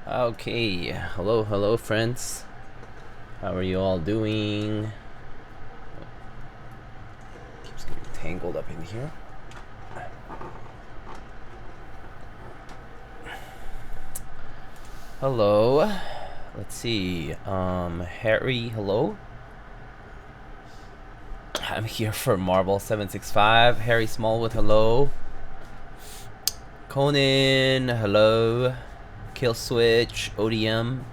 Okay, hello friends. How are you all doing? Keeps getting tangled up in here. Hello. Let's see. Harry, hello. I'm here for Marble 765. Harry Smallwood, hello. Conan, hello. Kill Switch, ODM.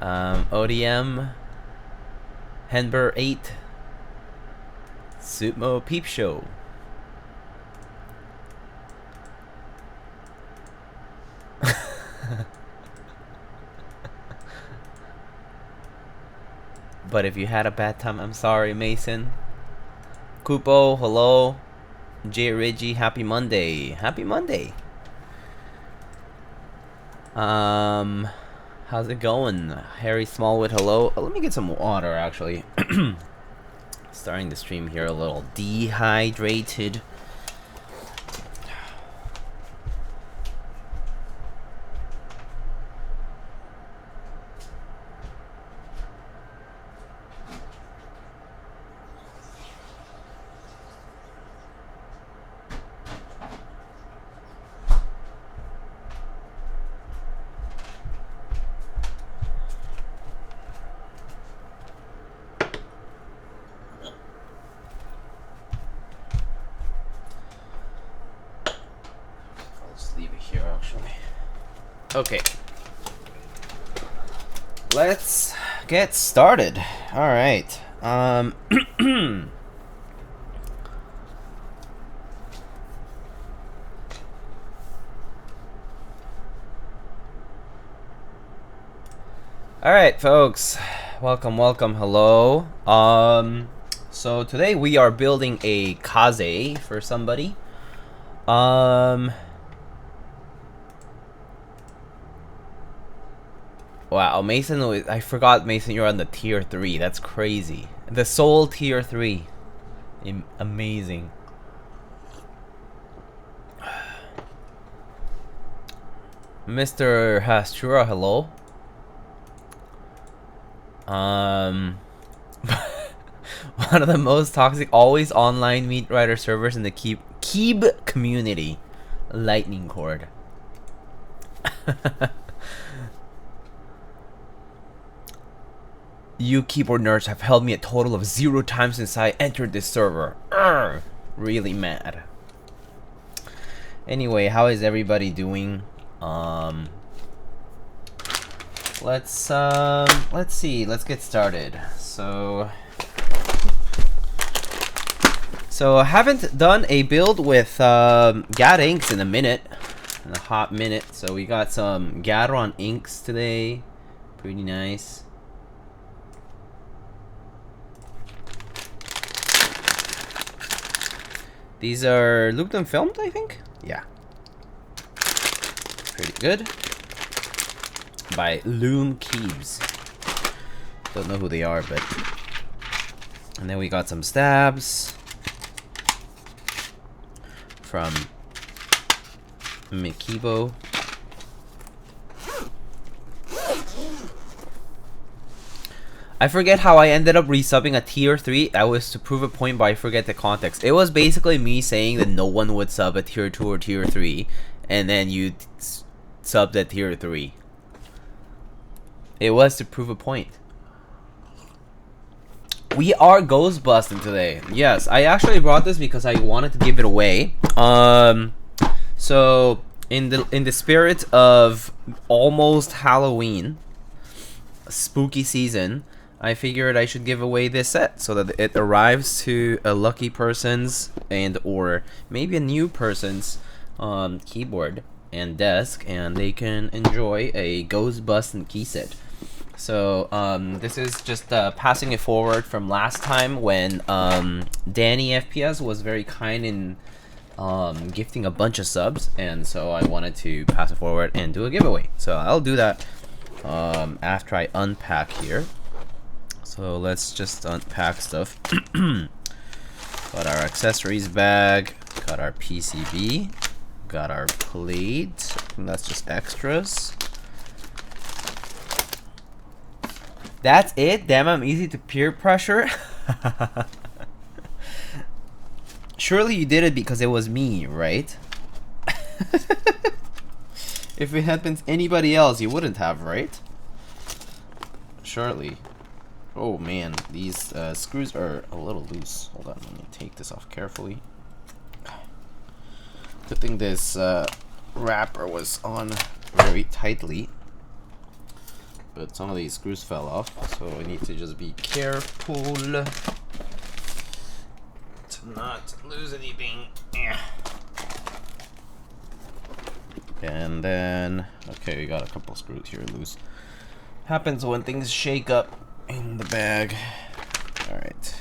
ODM. Henber 8. Sumo Peep Show. But if you had a bad time, I'm sorry, Mason. Kupo, hello. J Reggie, happy Monday. Happy Monday. How's it going? Harry Smallwood, hello. Let me get some water, actually. Starting the stream here a little dehydrated. Okay, let's get started. All right. All right, folks. Welcome. Hello. So today we are building a Kaze for somebody. Wow, Mason, I forgot, Mason, you're on the tier 3. That's crazy. The soul tier 3. Amazing. Mr. Hastura, hello. One of the most toxic, always online meat writer servers in the Keeb community. Lightning cord. You keyboard nerds have held me a total of 0 times since I entered this server. Really mad. Anyway, how is everybody doing? Let's see. Let's get started. So I haven't done a build with GAT inks in a hot minute. So we got some Gateron inks today. Pretty nice. These are looped and filmed, I think? Yeah. Pretty good. By Lume Keys. Don't know who they are, but... And then we got some stabs. From Mikibo. I forget how I ended up resubbing a tier 3. That was to prove a point, but I forget the context. It was basically me saying that no one would sub a tier 2 or tier 3, and then you subbed at tier 3. It was to prove a point. We are ghost busting today. Yes, I actually brought this because I wanted to give it away. So in the spirit of almost Halloween, spooky season, I figured I should give away this set so that it arrives to a lucky person's and or maybe a new person's keyboard and desk, and they can enjoy a ghost bustin' key set. So this is just passing it forward from last time when Danny FPS was very kind in gifting a bunch of subs, and so I wanted to pass it forward and do a giveaway. So I'll do that after I unpack here. So let's just unpack stuff. Got our accessories bag, got our PCB, got our plate. And that's just extras. That's it? Damn, I'm easy to peer pressure. Surely you did it because it was me, right? If it had been anybody else, you wouldn't have, right? Surely. Oh man, these screws are a little loose. Hold on, let me take this off carefully. Good thing this wrapper was on very tightly. But some of these screws fell off, so I need to just be careful to not lose anything. And then, okay, we got a couple screws here loose. Happens when things shake up in the bag. Alright.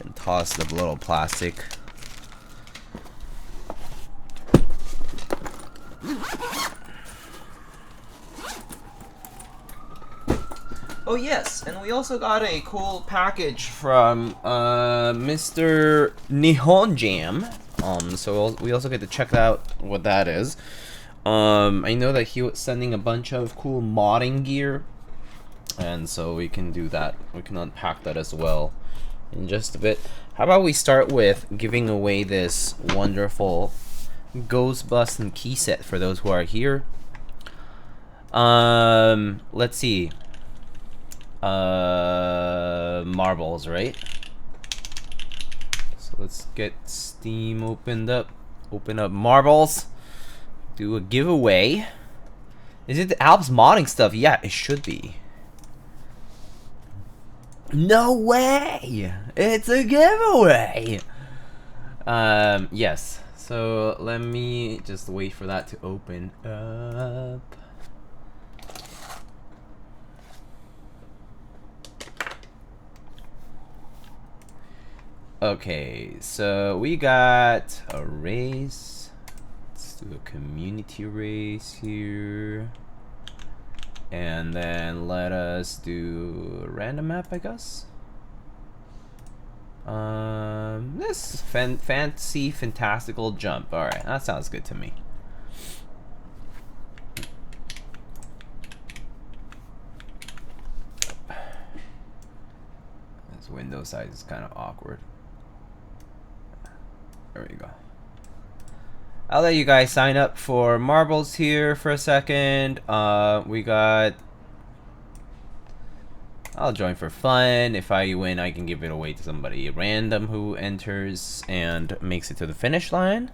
And toss the little plastic. Oh yes, and we also got a cool package from Mr. Nihon Jam. So we also get to check out what that is. I know that he was sending a bunch of cool modding gear, and so we can do that. We can unpack that as well in just a bit. How about we start with giving away this wonderful Ghostbusting key set for those who are here. Let's see. Marbles, right? So let's get Steam opened up. Open up marbles. Do a giveaway. Is it the Alps modding stuff? Yeah, it should be. No way! It's a giveaway! Yes. So let me just wait for that to open up. Okay, so we got a race. Let's do a community race here. And then let us do a random map, I guess. This fancy fantastical jump. Alright, that sounds good to me. This window size is kind of awkward. There we go. I'll let you guys sign up for marbles here for a second. We got... I'll join for fun. If I win, I can give it away to somebody random who enters and makes it to the finish line.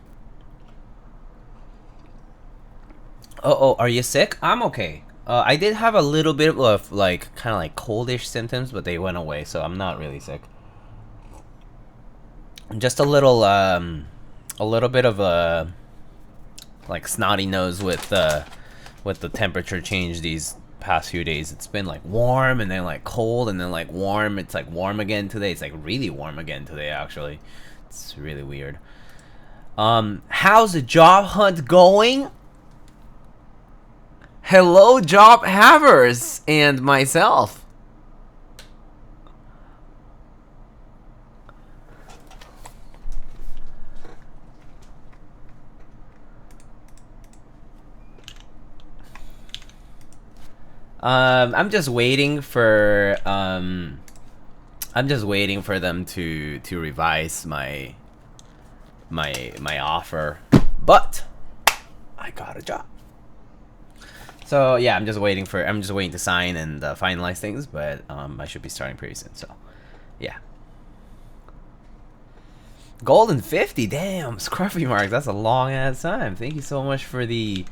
Oh, are you sick? I'm okay. I did have a little bit of like kind of like coldish symptoms, but they went away, so I'm not really sick. Just a little bit of a like snotty nose with the temperature change these past few days. It's been like warm and then like cold and then like warm. It's like warm again today. It's like really warm again today actually. It's really weird. How's the job hunt going? Hello job havers and myself. I'm just waiting for them to revise my offer, but I got a job. So yeah, I'm just waiting to sign and finalize things, but I should be starting pretty soon. So yeah. Golden 50, damn, Scruffy Mark, that's a long ass time. Thank you so much for the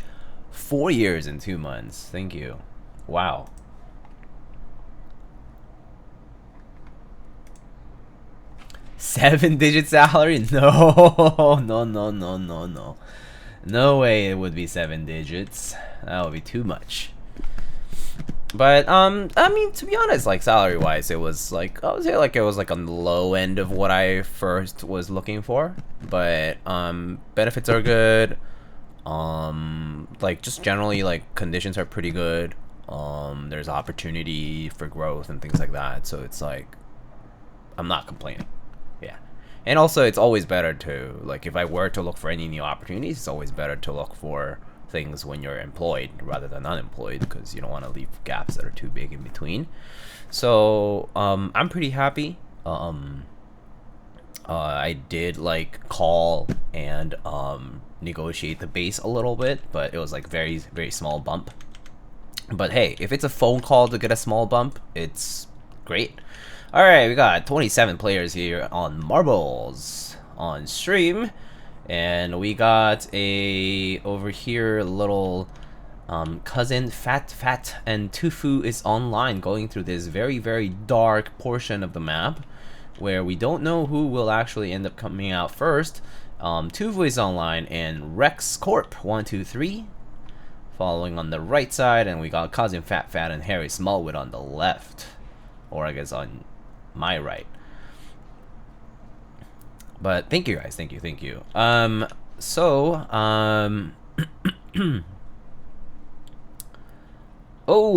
4 years and 2 months. Thank you. Wow. Seven-digit salary? No, no. No way it would be 7 digits. That would be too much. But I mean, to be honest, like salary-wise, it was like I would say like it was like on the low end of what I first was looking for. But benefits are good. Like just generally like conditions are pretty good. There's opportunity for growth and things like that, so it's like I'm not complaining. Yeah, And also, it's always better to, like, if I were to look for any new opportunities, it's always better to look for things when you're employed rather than unemployed, because you don't want to leave gaps that are too big in between. So I'm pretty happy. I did like call and negotiate the base a little bit, but it was like very small bump. But hey, if it's a phone call to get a small bump, it's great. Alright, we got 27 players here on Marbles on stream. And we got a, over here, little cousin Fat and Tufu is online going through this very dark portion of the map where we don't know who will actually end up coming out first. Tufu is online and Rex Corp 123 following on the right side, and we got cousin Fat and Harry Smallwood on the left, or I guess on my right. But thank you guys, thank you. Oh,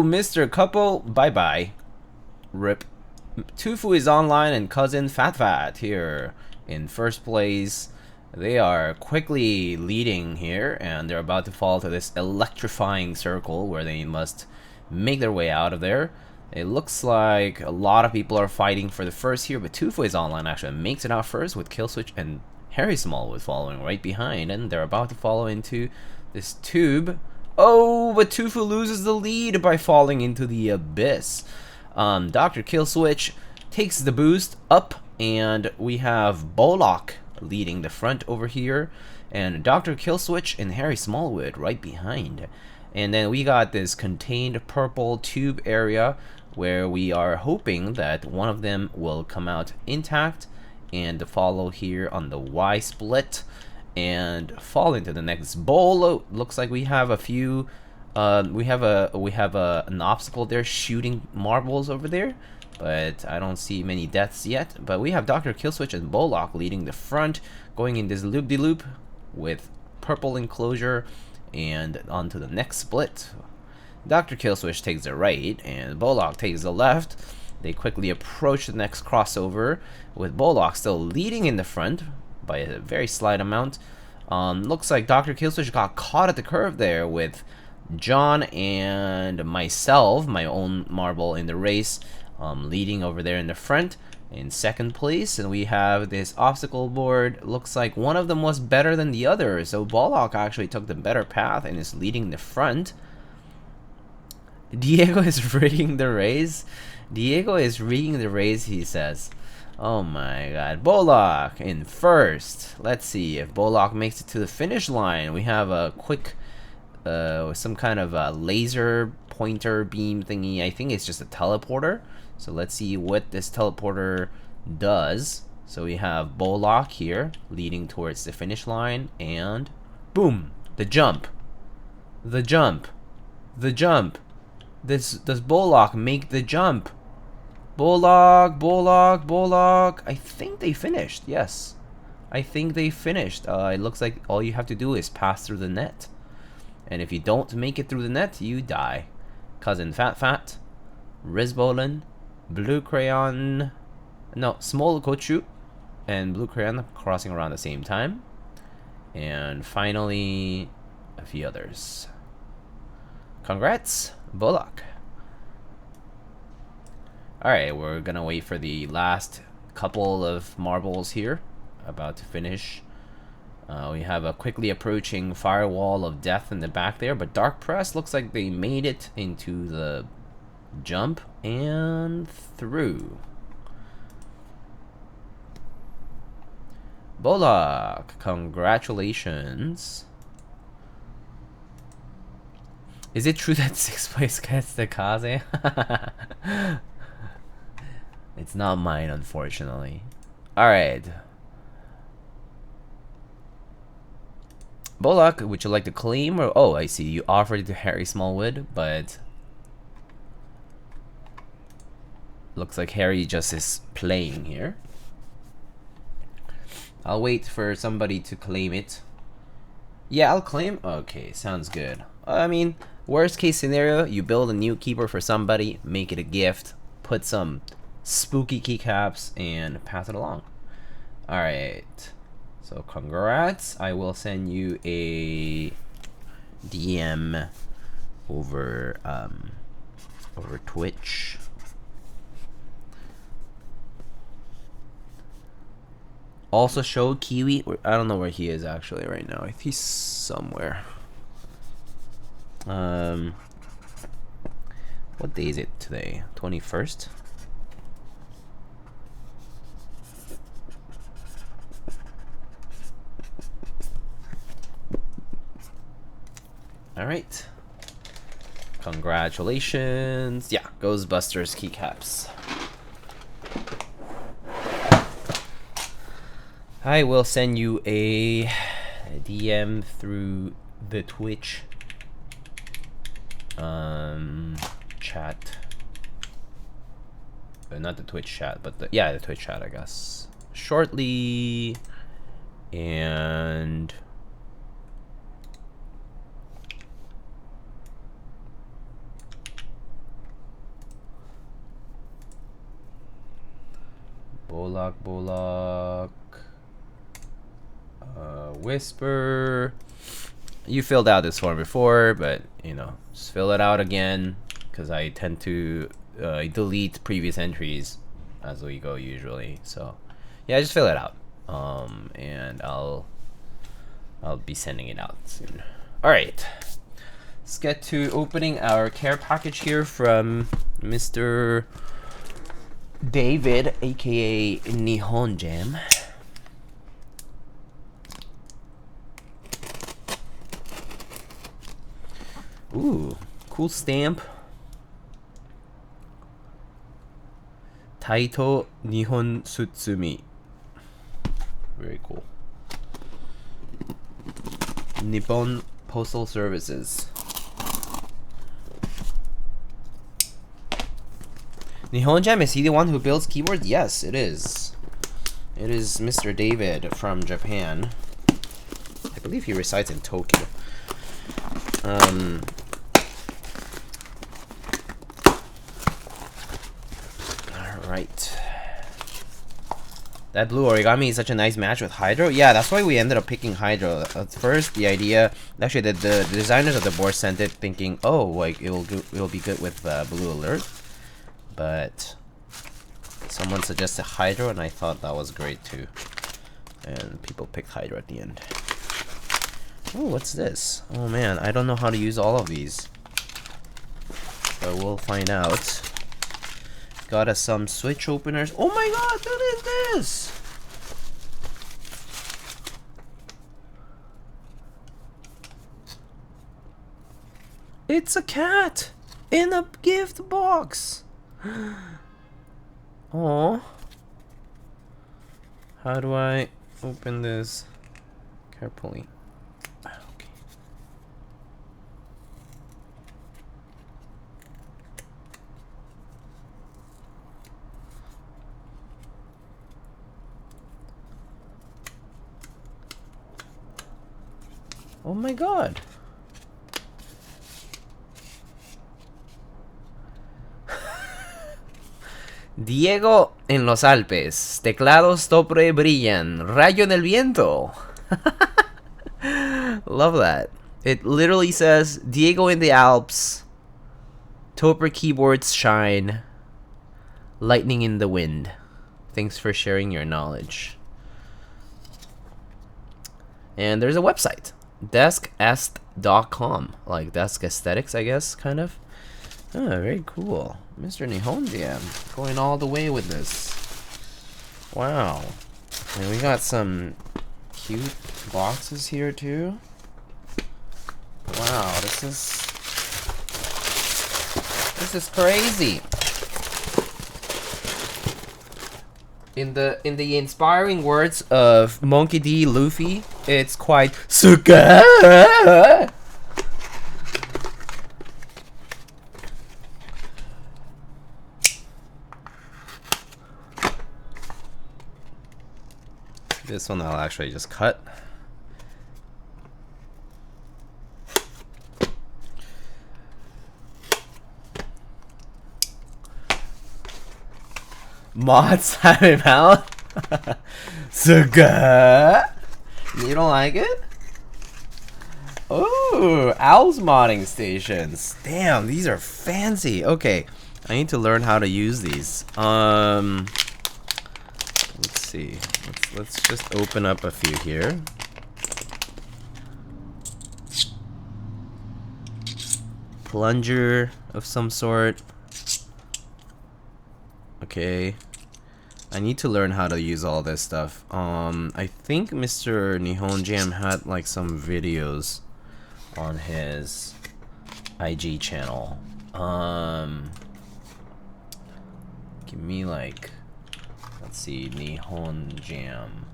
Mr. Couple, bye-bye. Rip. Tufu is online and cousin Fat here in first place. They are quickly leading here, and they're about to fall to this electrifying circle where they must make their way out of there. It looks like a lot of people are fighting for the first here, but Tufu is online actually makes it out first with Killswitch and Harry Smallwood following right behind, and they're about to follow into this tube. Oh, but Tufu loses the lead by falling into the abyss. Dr. Killswitch takes the boost up, and we have Bollock leading the front over here, and Dr. Killswitch and Harry Smallwood right behind. And then we got this contained purple tube area where we are hoping that one of them will come out intact and follow here on the Y split and fall into the next bowl. Looks like we have a few we have an obstacle there shooting marbles over there, but I don't see many deaths yet. But we have Dr. Killswitch and Bollock leading the front, going in this loop-de-loop with purple enclosure and onto the next split. Dr. Killswitch takes the right and Bollock takes the left. They quickly approach the next crossover with Bollock still leading in the front by a very slight amount. Looks like Dr. Killswitch got caught at the curve there with John and myself, my own marble in the race, leading over there in the front in second place. And we have this obstacle board. Looks like one of them was better than the other, so Bollock actually took the better path and is leading the front. Diego is rigging the race. Diego is rigging the race, he says. Oh my god. Bollock in first. Let's see if Bollock makes it to the finish line. We have a quick some kind of a laser pointer beam thingy. I think it's just a teleporter. So let's see what this teleporter does. So we have Bollock here leading towards the finish line, and boom, the jump. The jump. The jump. Does Bollock make the jump? Bollock. I think they finished. Yes, I think they finished. It looks like all you have to do is pass through the net, and if you don't make it through the net, you die. Cousin Fat, Rizbolin, Blue Crayon, no, Small Gochu, and Blue Crayon crossing around the same time, and finally a few others. Congrats, Bollock. Alright, we're gonna wait for the last couple of marbles here. About to finish. We have a quickly approaching firewall of death in the back there, but Dark Press looks like they made it into the jump and through. Bollock, congratulations. Is it true that 6th place gets the Kaze? It's not mine, unfortunately. Alright. Bollock, would you like to claim? Or oh, I see. You offered it to Harry Smallwood, but looks like Harry just is playing here. I'll wait for somebody to claim it. Yeah, I'll claim. Okay, sounds good. I mean, worst case scenario, you build a new keeper for somebody, make it a gift, put some spooky keycaps, and pass it along. Alright. So congrats. I will send you a DM over over Twitch. Also show Kiwi. I don't know where he is actually right now. He's somewhere. What day is it today? 21st? Alright. Congratulations. Yeah, Ghostbusters keycaps. I will send you a DM through the Twitch chat. Not the Twitch chat, but the Twitch chat, I guess. Shortly. And Bolak. Whisper. You filled out this form before, but you know, just fill it out again because I tend to delete previous entries as we go usually. So yeah, just fill it out. And I'll be sending it out soon. All right, let's get to opening our care package here from Mr. David, aka Nihon Jam. Ooh, cool stamp. Taito Nihon Sutsumi. Very cool. Nippon Postal Services. Nihon Jam, is he the one who builds keyboards? Yes, it is. It is Mr. David from Japan. I believe he resides in Tokyo. Alright. That blue origami is such a nice match with Hydro. Yeah, that's why we ended up picking Hydro. At first, the idea... Actually, the designers of the board sent it thinking, oh, like, it'll be good with Blue Alert. But someone suggested Hydro, and I thought that was great, too. And people picked Hydro at the end. Oh, what's this? Oh, man, I don't know how to use all of these. But we'll find out. Got us some switch openers. Oh my god, what is this? It's a cat in a gift box. Oh. How do I open this carefully? Okay. Oh my god. Diego en los Alpes. Teclados Topre brillan. Rayo en el viento. Love that. It literally says Diego in the Alps. Topre keyboards shine. Lightning in the wind. Thanks for sharing your knowledge. And there's a website. Deskest.com. Like desk aesthetics, I guess, kind of. Oh, very cool. Mr. Nihon Jam going all the way with this. Wow. And we got some cute boxes here too. Wow, this is crazy. In the inspiring words of Monkey D. Luffy, it's quite suka. This one I'll actually just cut. Mods have him out. Suga. You don't like it? Oh, Owl's modding stations. Damn, these are fancy. Okay, I need to learn how to use these. Let's see. Let's just open up a few here. Plunger of some sort. Okay. I need to learn how to use all this stuff. I think Mr. Nihon Jam had like some videos on his IG channel. Give me like, let's see, Nihon Jam,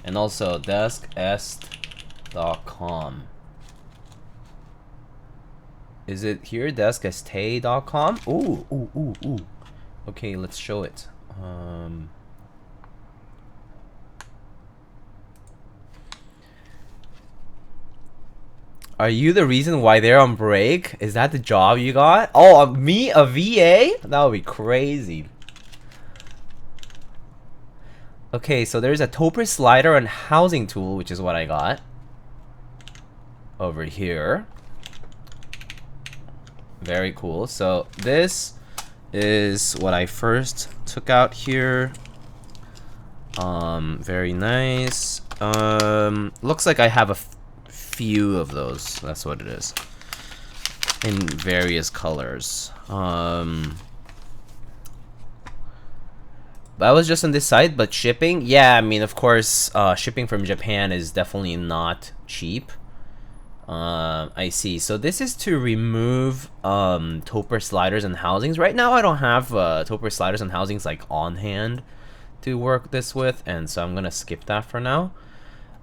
and also deskest.com. Is it here? deskest.com? Ooh. Okay, let's show it. Are you the reason why they're on break? Is that the job you got? Oh, me, a VA? That would be crazy. Okay, so there's a topper slider and housing tool, which is what I got over here. Very cool. So this is what I first took out here. Very nice. Looks like I have a few of those. That's what it is. In various colors. That was just on this site, but shipping? Yeah, I mean, of course, shipping from Japan is definitely not cheap. I see. So this is to remove topper sliders and housings. Right now I don't have topper sliders and housings like on hand to work this with, and so I'm gonna skip that for now.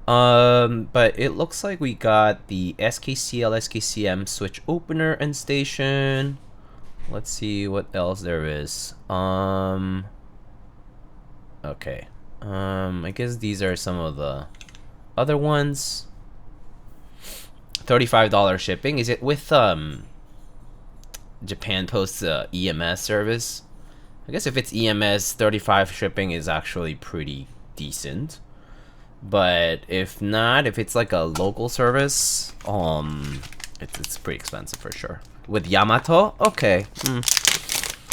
But it looks like we got the SKCL SKCM switch opener and station. Let's see what else there is. Okay. I guess these are some of the other ones. $35 shipping. Is it with Japan Post's EMS service? I guess if it's EMS, 35 shipping is actually pretty decent. But if not, if it's like a local service, it's pretty expensive for sure. With Yamato, okay.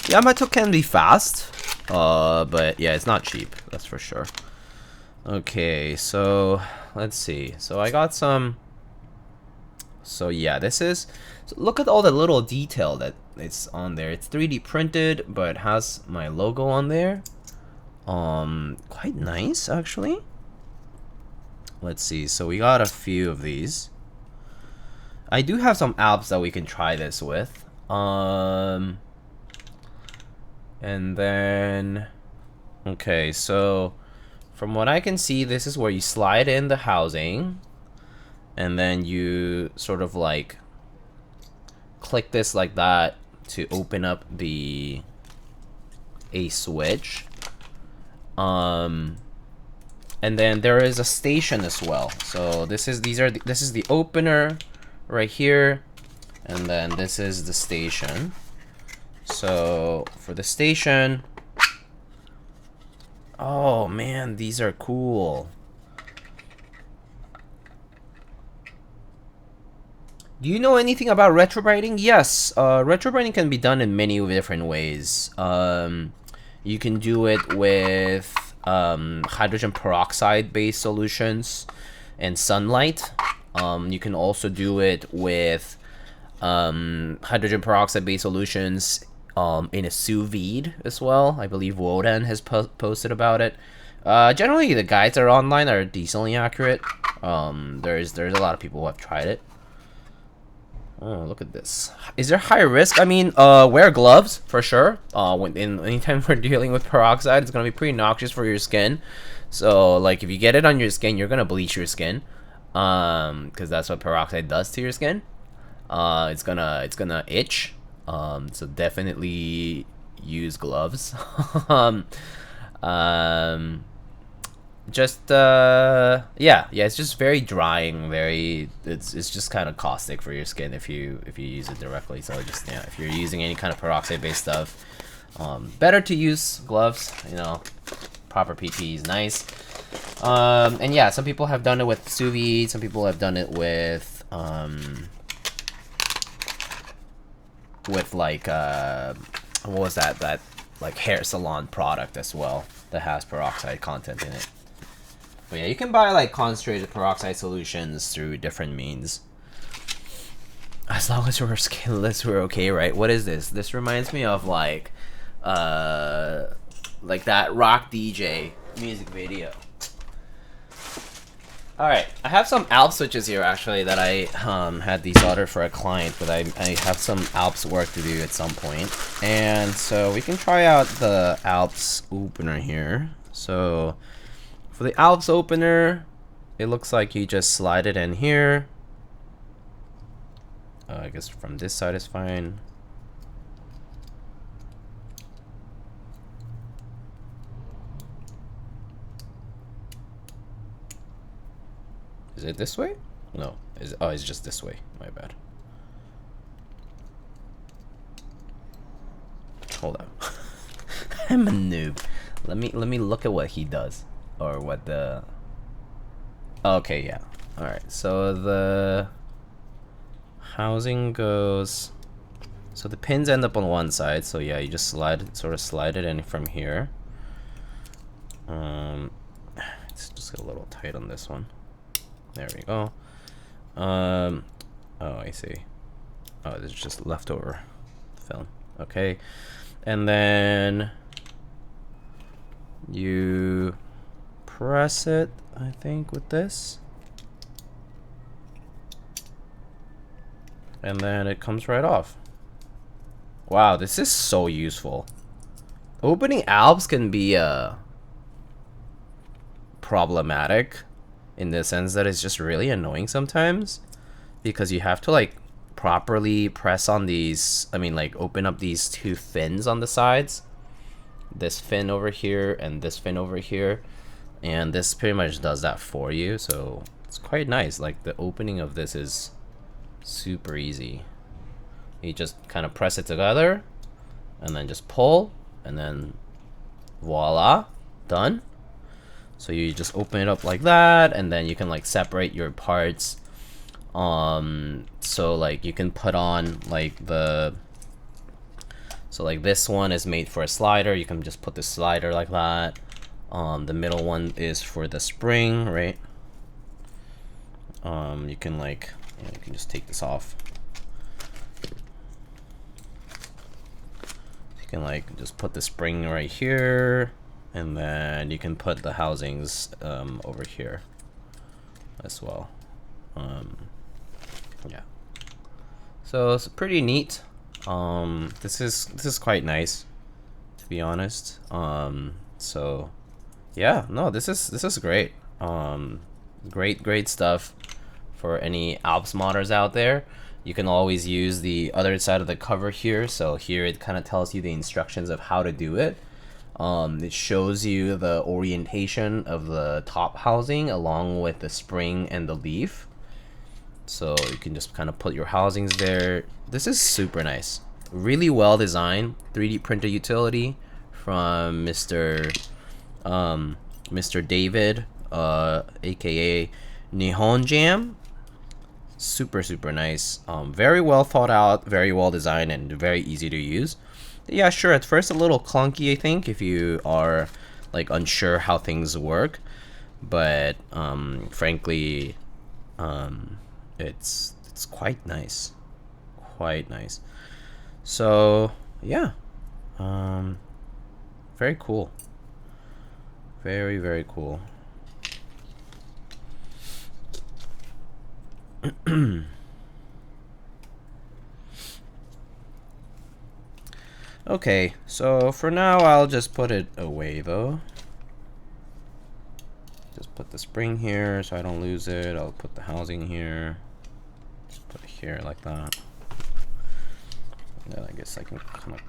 Yamato can be fast, but yeah, it's not cheap. That's for sure. Okay, so let's see. So I got some. So yeah, this is. So look at all the little detail that it's on there. It's 3D printed, but has my logo on there. Quite nice actually. Let's see. So we got a few of these. I do have some apps that we can try this with. And then, okay, so from what I can see, this is where you slide in the housing, and then you sort of like click this like that to open up a switch. And then there is a station as well. So this is the opener right here, and then this is the station. So for the station, oh man, these are cool. Do you know anything about retrobrighting? Yes, retrobrighting can be done in many different ways. You can do it with hydrogen peroxide based solutions and sunlight. You can also do it with hydrogen peroxide based solutions in a sous vide as well. I believe RØDE NT has posted about it. Generally the guides that are online are decently accurate. There's a lot of people who have tried it. Oh, look at this. Is there high risk? I mean, wear gloves for sure. Anytime we're dealing with peroxide, it's gonna be pretty noxious for your skin. So, like, if you get it on your skin, you're gonna bleach your skin, because that's what peroxide does to your skin. It's gonna itch. So definitely use gloves. Yeah, it's just very drying, it's just kind of caustic for your skin if you use it directly. So just, yeah, if you're using any kind of peroxide based stuff, better to use gloves, you know. proper PP is nice. And yeah, some people have done it with sous vide, some people have done it with like what was that like hair salon product as well that has peroxide content in it. But yeah, you can buy like concentrated peroxide solutions through different means. As long as we're skinless, we're okay, right? What is this? This reminds me of like that rock DJ music video. Alright, I have some Alp switches here actually that I had these ordered for a client, but I have some Alps work to do at some point. And so we can try out the Alps opener here. So for the Alps opener, it looks like you just slide it in here. I guess from this side is fine. Is it this way? No. Oh, it's just this way. My bad. Hold up. I'm a noob. Let me look at what he does, or what the. Okay, yeah. All right. So the housing goes. So the pins end up on one side. So yeah, you just sort of slide it in from here. It's just a little tight on this one. There we go. Oh, I see. Oh, this is just leftover film. Okay. And then you press it, I think, with this. And then it comes right off. Wow, this is so useful. Opening Alps can be problematic in the sense that it's just really annoying sometimes, because you have to like properly press on these, I mean like open up these two fins on the sides, this fin over here and this fin over here, and this pretty much does that for you. So it's quite nice. Like the opening of this is super easy. You just kind of press it together and then just pull, and then voila, done. So you just open it up like that, and then you can like separate your parts. So like you can put on like the, so like this one is made for a slider. You can just put the slider like that. The middle one is for the spring, right? You can like, you can just take this off. You can like just put the spring right here. And then you can put the housings over here as well. Yeah. So it's pretty neat. This is quite nice, to be honest. So yeah, no, this is great. Great stuff for any Alps modders out there. You can always use the other side of the cover here. So here it kind of tells you the instructions of how to do it. It shows you the orientation of the top housing along with the spring and the leaf. So you can just kind of put your housings there. This is super nice. Really well designed 3D printer utility from Mr. David, aka Nihon Jam. Super nice. Very well thought out, very well designed, and very easy to use. Yeah, sure, at first a little clunky, I think, if you are like unsure how things work, but frankly, it's quite nice. So yeah, very cool. Very cool. Okay, so for now I'll just put it away though. Just put the spring here so I don't lose it. I'll put the housing here. Just put it here like that. And then I guess I can kind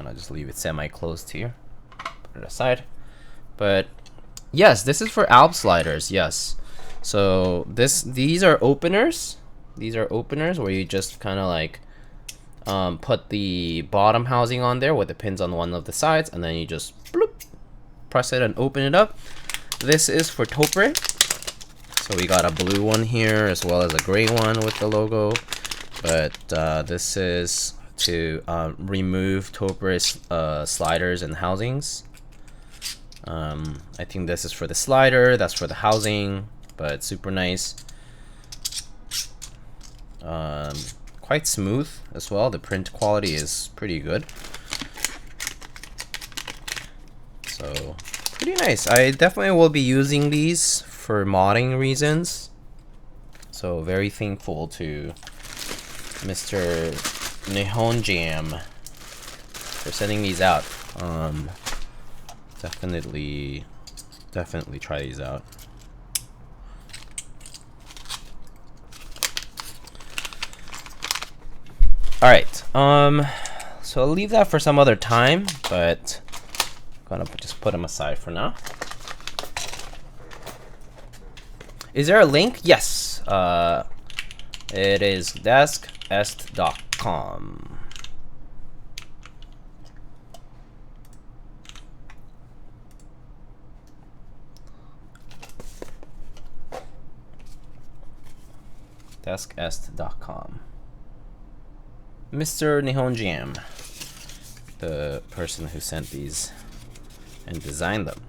of just leave it semi-closed here. Put it aside. But yes, this is for Alp sliders, yes. So these are openers. These are openers where you just kind of like put the bottom housing on there with the pins on one of the sides, and then you just bloop, press it and open it up. This is for topre. So we got a blue one here as well as a gray one with the logo. But this is to remove topre's sliders and housings. I think this is for the slider, that's for the housing, but it's super nice. Quite smooth as well. The print quality is pretty good. So pretty nice. I definitely will be using these for modding reasons. So very thankful to Mr. Nihon Jam for sending these out. Definitely try these out. All right. So I'll leave that for some other time, but I'm gonna just put them aside for now. Is there a link? Yes. It is deskest.com. Deskest.com. Mr. Nihon Jam, the person who sent these and designed them.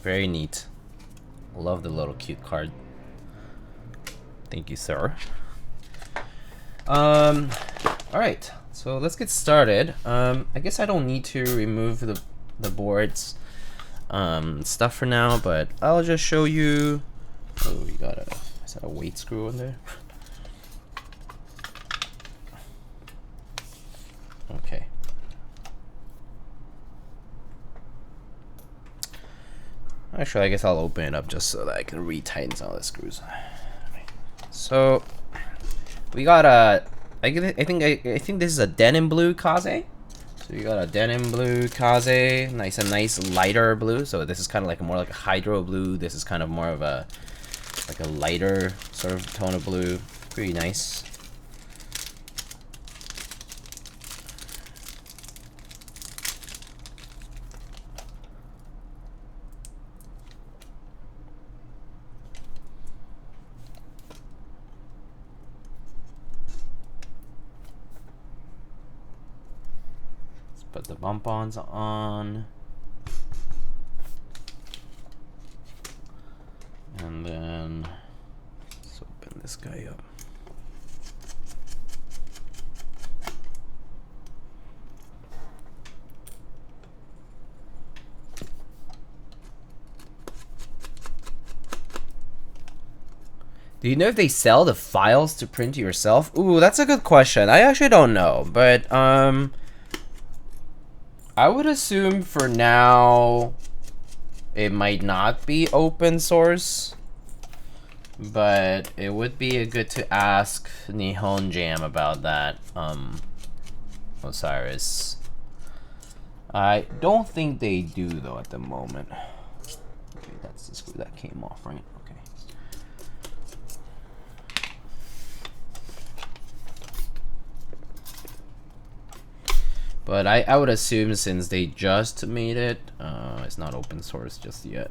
Very neat. Love the little cute card. Thank you, sir. Alright, so let's get started. I guess I don't need to remove the boards stuff for now, but I'll just show you. Oh, we got is that a weight screw in there? Okay. Actually, I guess I'll open it up just so that I can retighten some of the screws. So we got I think this is a denim blue Kaze. So we got a denim blue Kaze, nice lighter blue. So this is kind of like more like a hydro blue. This is kind of more of a like a lighter sort of tone of blue. Pretty nice. Put the bump-ons on, and then let's open this guy up. Do you know if they sell the files to print yourself? Ooh, that's a good question. I actually don't know, but I would assume for now it might not be open source, but it would be good to ask Nihon Jam about that. Osiris. I don't think they do though at the moment. Okay, that's the screw that came off, right? Okay. But I would assume since they just made it, it's not open source just yet.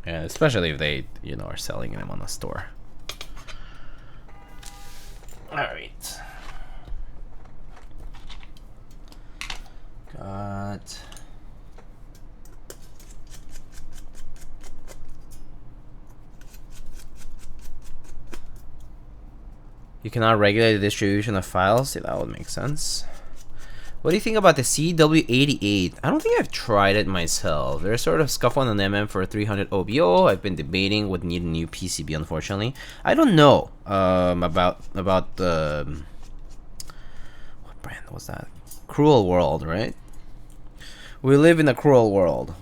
Yeah, especially if they, you know, are selling them on the store. All right. Got. You cannot regulate the distribution of files. Yeah, that would make sense. What do you think about the CW88? I don't think I've tried it myself. There's sort of scuff on an MM for 300 OBO. I've been debating would need a new PCB, unfortunately. I don't know about the what brand was that? Cruel World, right? We live in a cruel world.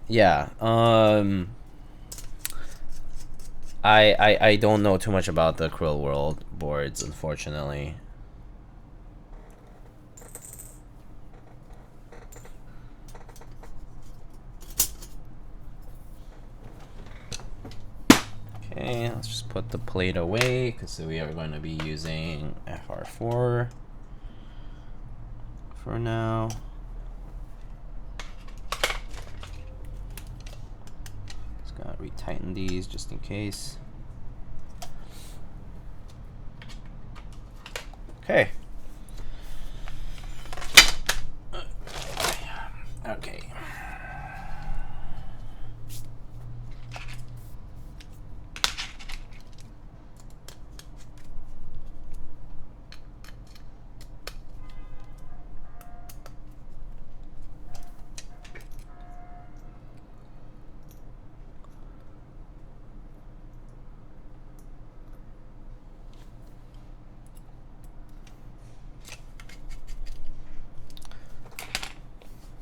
Yeah. I don't know too much about the Cruel World boards, unfortunately. Okay, let's just put put the plate away because we are going to be using FR4 for now. Just gotta retighten these just in case. Okay. Okay.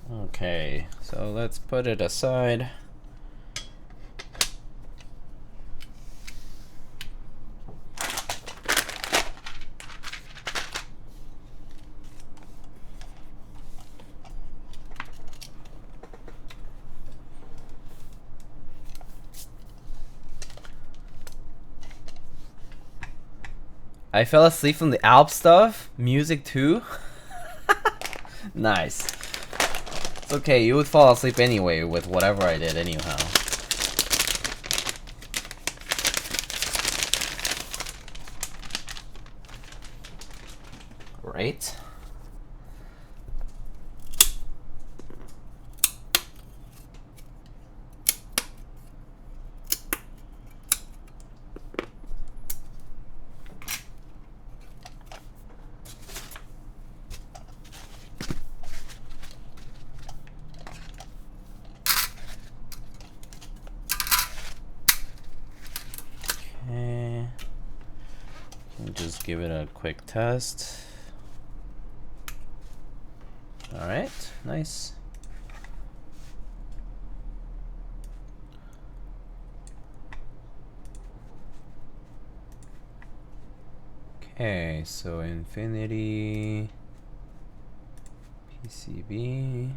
Okay, so let's put it aside. I fell asleep from the Alp stuff, music too. Nice. It's okay, you would fall asleep anyway with whatever I did anyhow. Right? Just give it a quick test. All right, nice. Okay, so infinity PCB.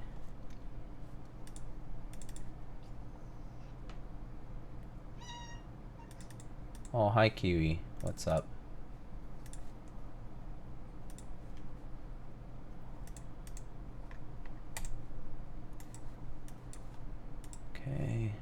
Oh, hi Kiwi, what's up? Okay.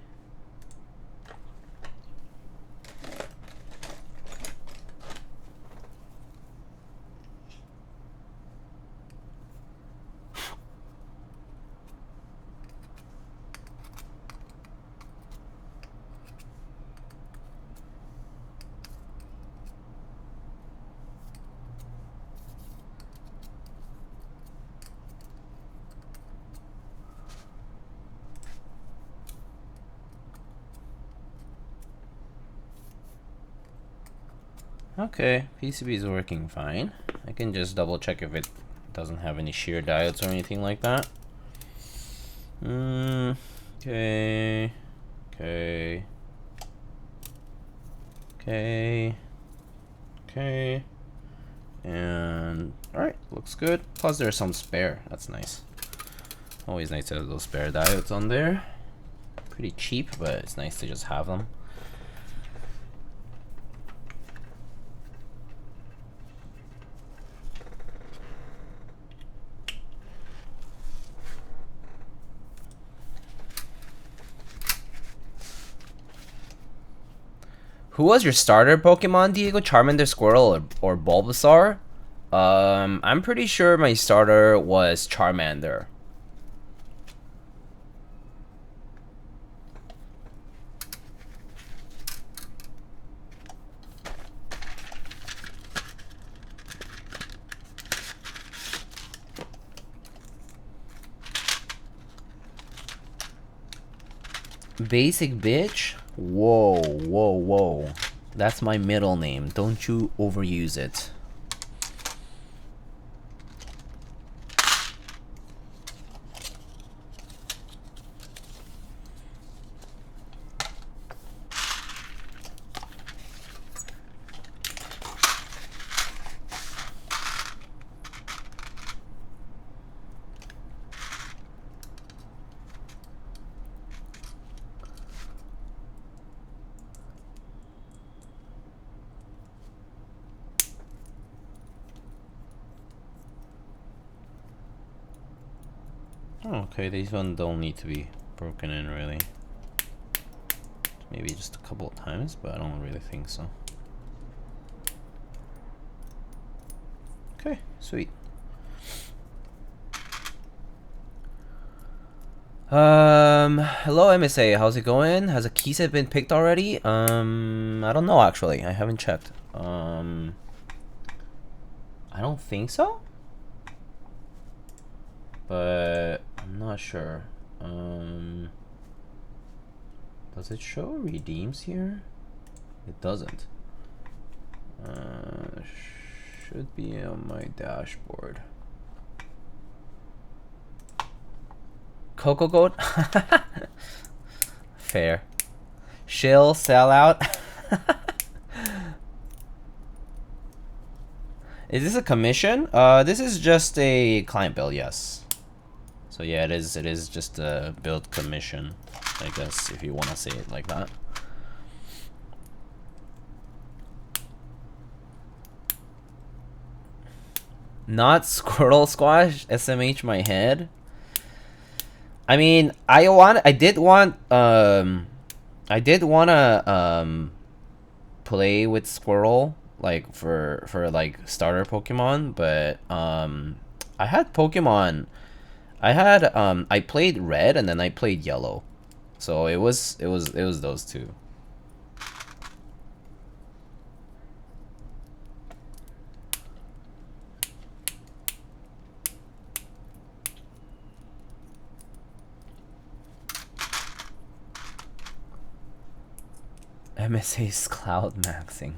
Okay, PCB is working fine. I can just double check if it doesn't have any shear diodes or anything like that. Okay. Okay. Okay. Okay. And alright, looks good. Plus there's some spare. That's nice. Always nice to have those spare diodes on there. Pretty cheap, but it's nice to just have them. Who was your starter Pokemon, Diego? Charmander, Squirtle, or Bulbasaur? I'm pretty sure my starter was Charmander. Basic bitch? Whoa, whoa, whoa. That's my middle name. Don't you overuse it. Oh, okay, these ones don't need to be broken in really. Maybe just a couple of times, but I don't really think so. Okay, sweet. Hello MSA, how's it going? Has a key set been picked already? I don't know actually. I haven't checked. I don't think so. But I'm not sure. Does it show redeems here? It doesn't. Should be on my dashboard. Cocogoat? Fair. Shill, sell out. Is this a commission? This is just a client bill, yes. So yeah, it is just a build commission, I guess, if you want to say it like that. Not Squirrel Squash, SMH my head. I mean, I did want to play with Squirrel like for like starter Pokemon, but I had Pokemon. I played Red and then I played Yellow, so it was those two. MSA's cloud maxing.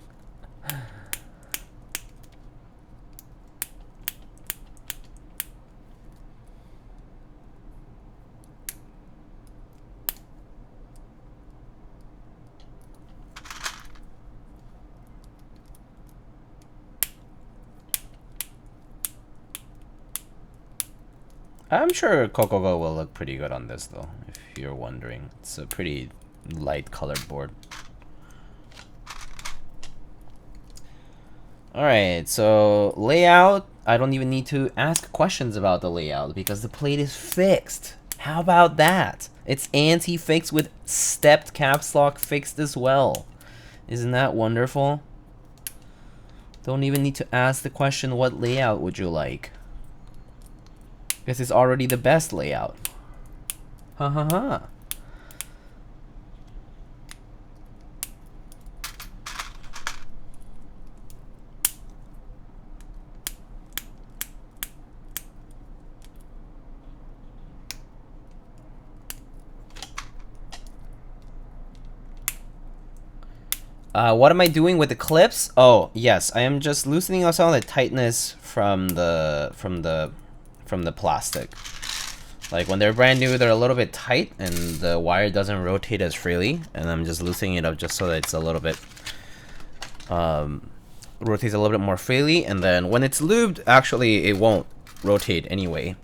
I'm sure Cocogoat will look pretty good on this though, if you're wondering. It's a pretty light colored board. Alright, so layout, I don't even need to ask questions about the layout because the plate is fixed. How about that? It's anti-fixed with stepped caps lock fixed as well. Isn't that wonderful? Don't even need to ask the question, what layout would you like? Because it's already the best layout. Ha ha ha. What am I doing with the clips? Oh, yes, I am just loosening up some of the tightness from the plastic. Like when they're brand new, they're a little bit tight and the wire doesn't rotate as freely, and I'm just loosening it up just so that it's a little bit rotates a little bit more freely, and then when it's lubed, actually it won't rotate anyway.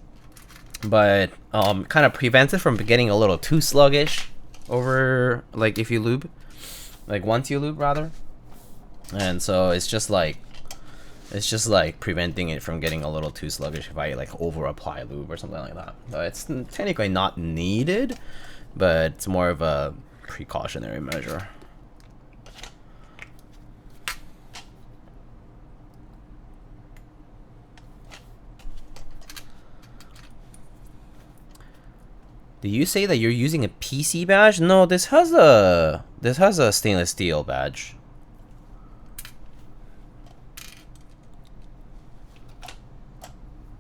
But kind of prevents it from getting a little too sluggish over, like, if you lube. Like once you lube rather. And so it's just like preventing it from getting a little too sluggish if I like over apply lube or something like that. So it's technically not needed, but it's more of a precautionary measure. Do you say that you're using a PC badge? No, this has a stainless steel badge.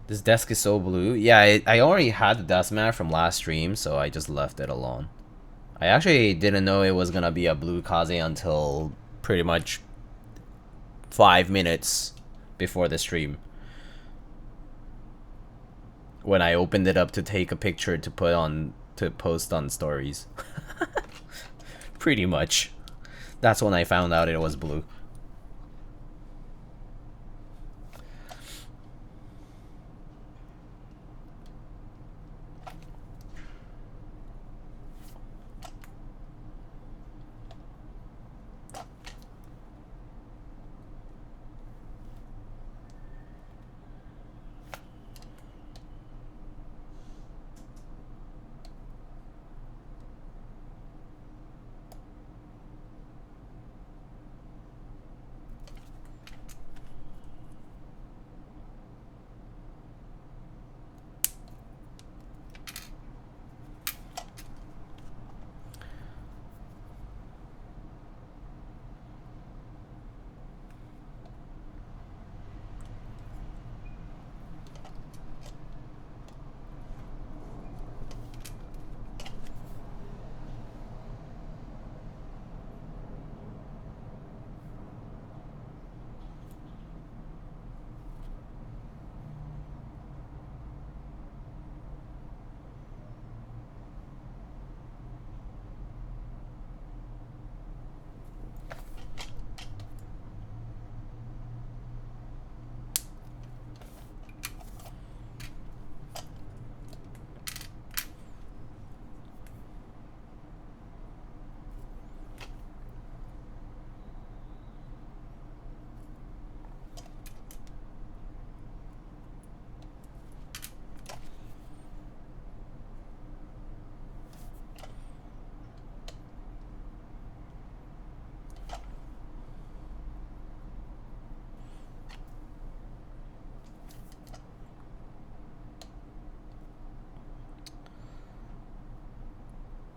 This desk is so blue. Yeah, I already had the dust mat from last stream, so I just left it alone. I actually didn't know it was gonna be a blue Kaze until pretty much 5 minutes before the stream, when I opened it up to take a picture to post on stories. Pretty much. That's when I found out it was blue.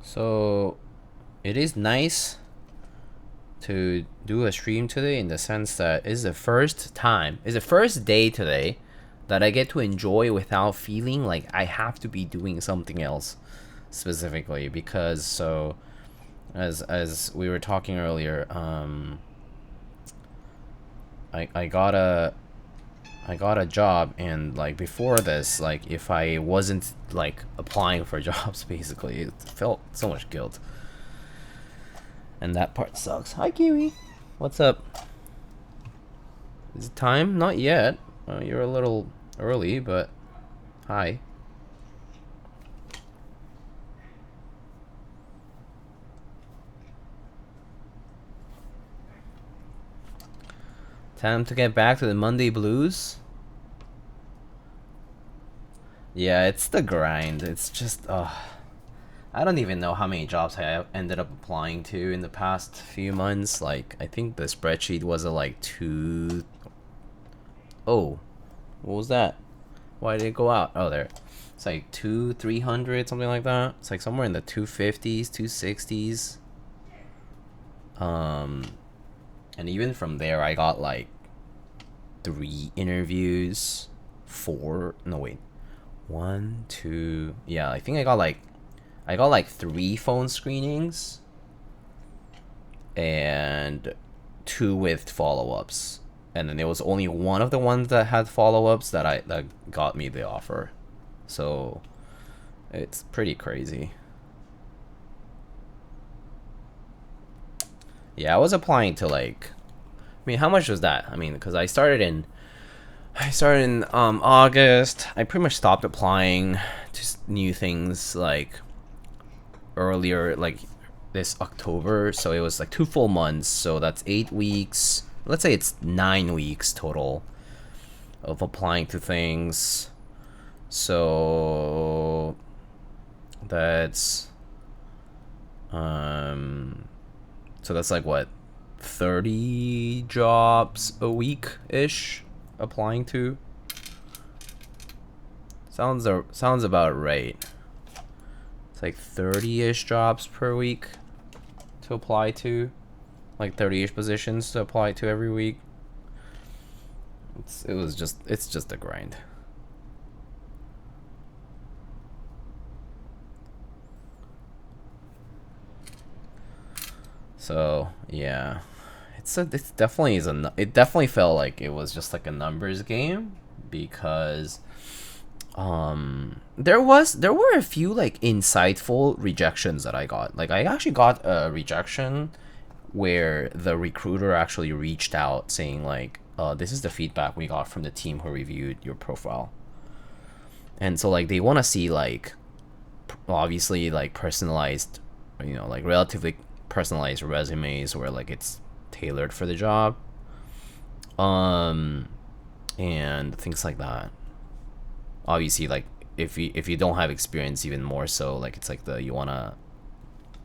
So it is nice to do a stream today in the sense that it's the first day today that I get to enjoy without feeling like I have to be doing something else specifically, because so as we were talking earlier, I got a job, and like before this, like if I wasn't like applying for jobs, basically it felt so much guilt, and that part sucks. Hi Kiwi, what's up? Is it time? Not yet. You're a little early, but hi. Time to get back to the Monday blues. Yeah, it's the grind. It's just, I don't even know how many jobs I ended up applying to in the past few months. Like, I think the spreadsheet was at like Oh, what was that? Why did it go out? Oh, there. It's like 300, something like that. It's like somewhere in the 250s, 260s. And even from there, I got like 3 interviews, 4. No, wait. 1, 2. Yeah, I think I got like 3 phone screenings and 2 with follow-ups, and then there was only one of the ones that had follow-ups that got me the offer. So it's pretty crazy. Yeah, I was applying to like, I mean, how much was that? I mean, because I started in August. I pretty much stopped applying to new things like earlier, like this October. So it was like 2 full months. So that's 8 weeks. Let's say it's 9 weeks total of applying to things. So that's so that's like what, 30 jobs a week ish applying to. Sounds about right. It's like 30-ish jobs per week to apply to, like 30-ish positions to apply to every week. It's just a grind. So yeah, it definitely felt like it was just like a numbers game, because there were a few like insightful rejections that I got. Like I actually got a rejection where the recruiter actually reached out saying like, this is the feedback we got from the team who reviewed your profile. And so like they want to see like obviously like personalized, you know, like relatively personalized resumes where like it's tailored for the job, and things like that. Obviously, like if you don't have experience, even more so, like it's like you want to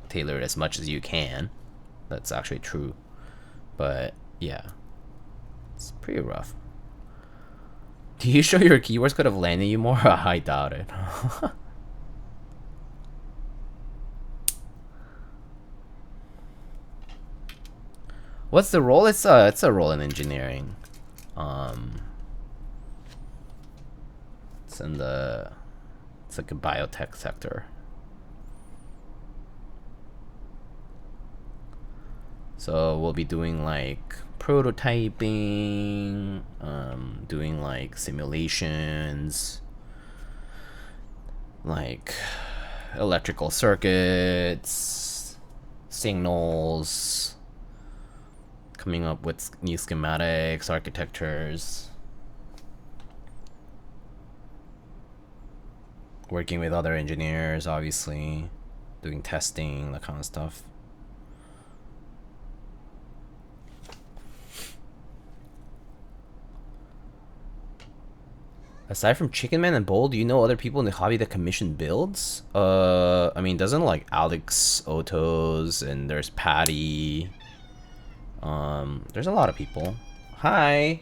tailor it as much as you can. That's actually true, but yeah, it's pretty rough. Do you sure your keywords could have landed you more? I doubt it. What's the role? It's a role in engineering. It's like a biotech sector. So we'll be doing like prototyping, doing like simulations, like electrical circuits, signals, coming up with new schematics, architectures, working with other engineers, obviously, doing testing, that kind of stuff. Aside from Chicken Man and Bowl, do you know other people in the hobby that commission builds? I mean, doesn't like Alex Otos, and there's Patty. There's a lot of people. Hi.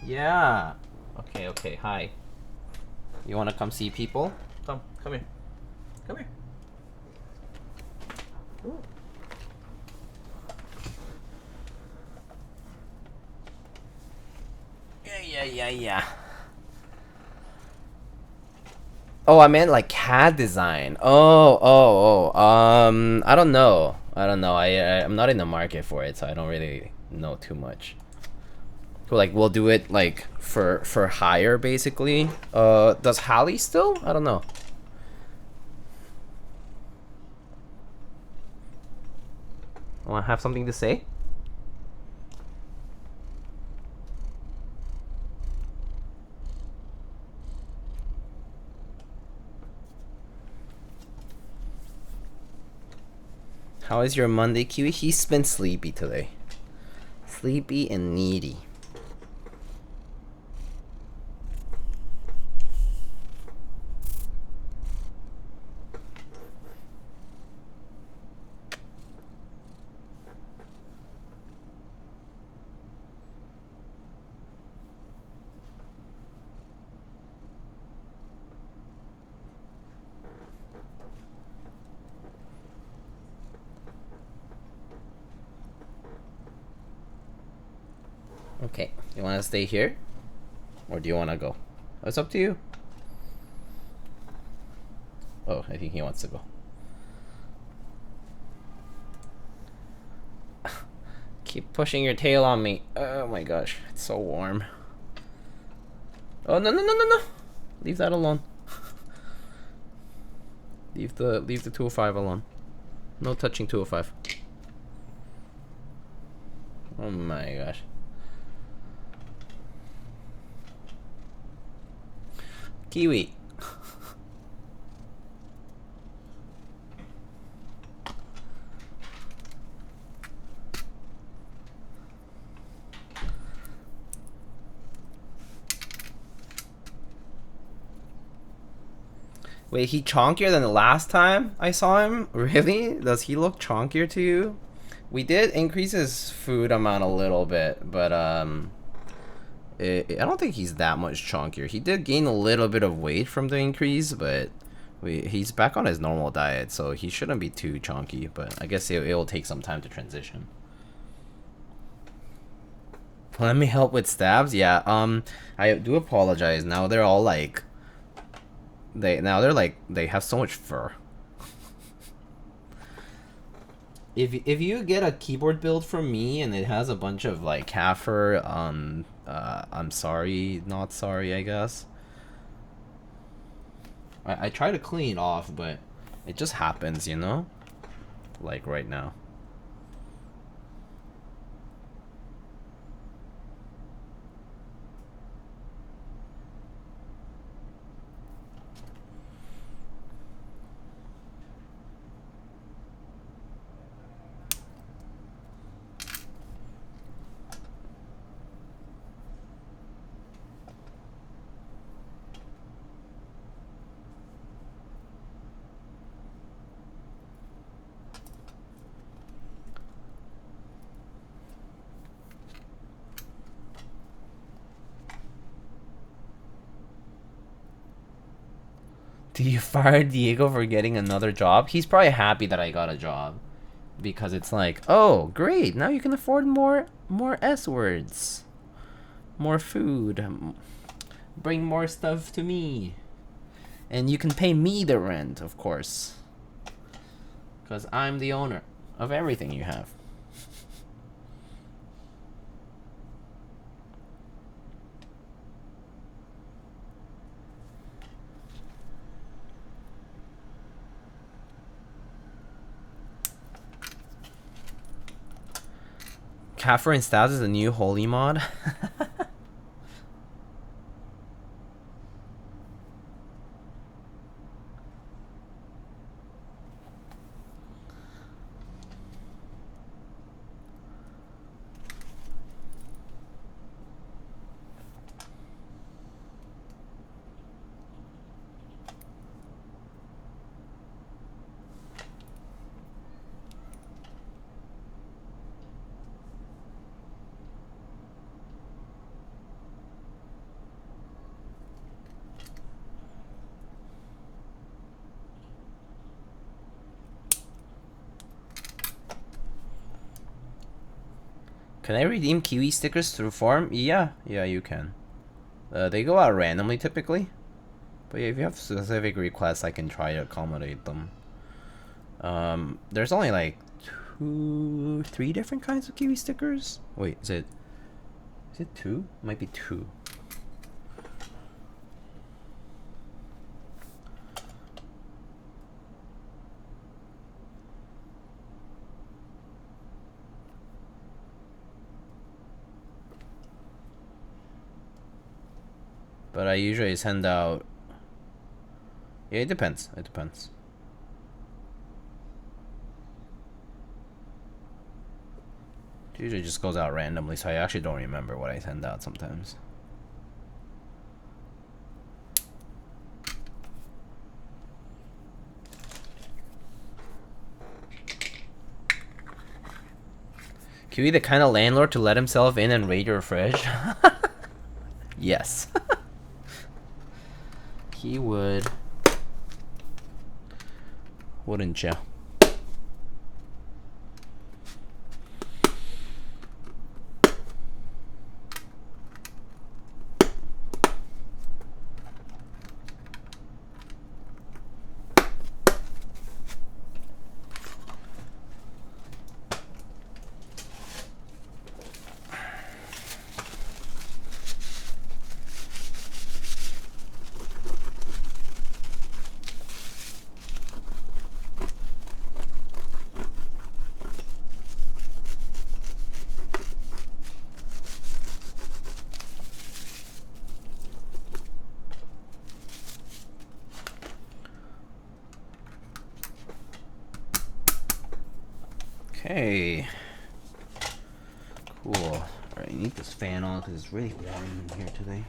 Yeah. Okay, hi. You wanna come see people? Come here. Come here. Yeah. Oh, I meant like CAD design. I don't know. I'm not in the market for it, so I don't really know too much. So like we'll do it like for hire basically. Does Hallie still? I don't know. Want to have something to say? How is your Monday, Kiwi? He's been sleepy today. Sleepy and needy. Okay, you want to stay here? Or do you want to go? It's up to you. Oh, I think he wants to go. Keep pushing your tail on me. Oh my gosh, it's so warm. Oh, no. Leave that alone. Leave the 205 alone. No touching 205. Oh my gosh. Kiwi. Wait, he chonkier than the last time I saw him? Really? Does he look chonkier to you? We did increase his food amount a little bit, but I don't think he's that much chonkier. He did gain a little bit of weight from the increase, but he's back on his normal diet, so he shouldn't be too chonky, but I guess it will take some time to transition. Let me help with stabs? Yeah, I do apologize. Now they're all like... They have so much fur. If you get a keyboard build from me and it has a bunch of like calf fur, I'm sorry, not sorry, I guess. I try to clean it off, but it just happens, you know? Like right now. Do you fire Diego for getting another job? He's probably happy that I got a job. Because it's like, oh, great, now you can afford more S words. More food. Bring more stuff to me. And you can pay me the rent, of course. Because I'm the owner of everything you have. Kaffer and Stabs is a new holy mod. Can I redeem Kiwi stickers through forum? Yeah, you can. They go out randomly typically. But yeah, if you have specific requests, I can try to accommodate them. There's only like 3 different kinds of Kiwi stickers. Wait, is it 2? Might be 2. But I usually send out... Yeah, it depends. It depends. It usually just goes out randomly, so I actually don't remember what I send out sometimes. Can you be the kind of landlord to let himself in and raid your fridge? Yes. He would. Wouldn't you? Okay. Cool. Alright, I need this fan on because it's really warm in here today.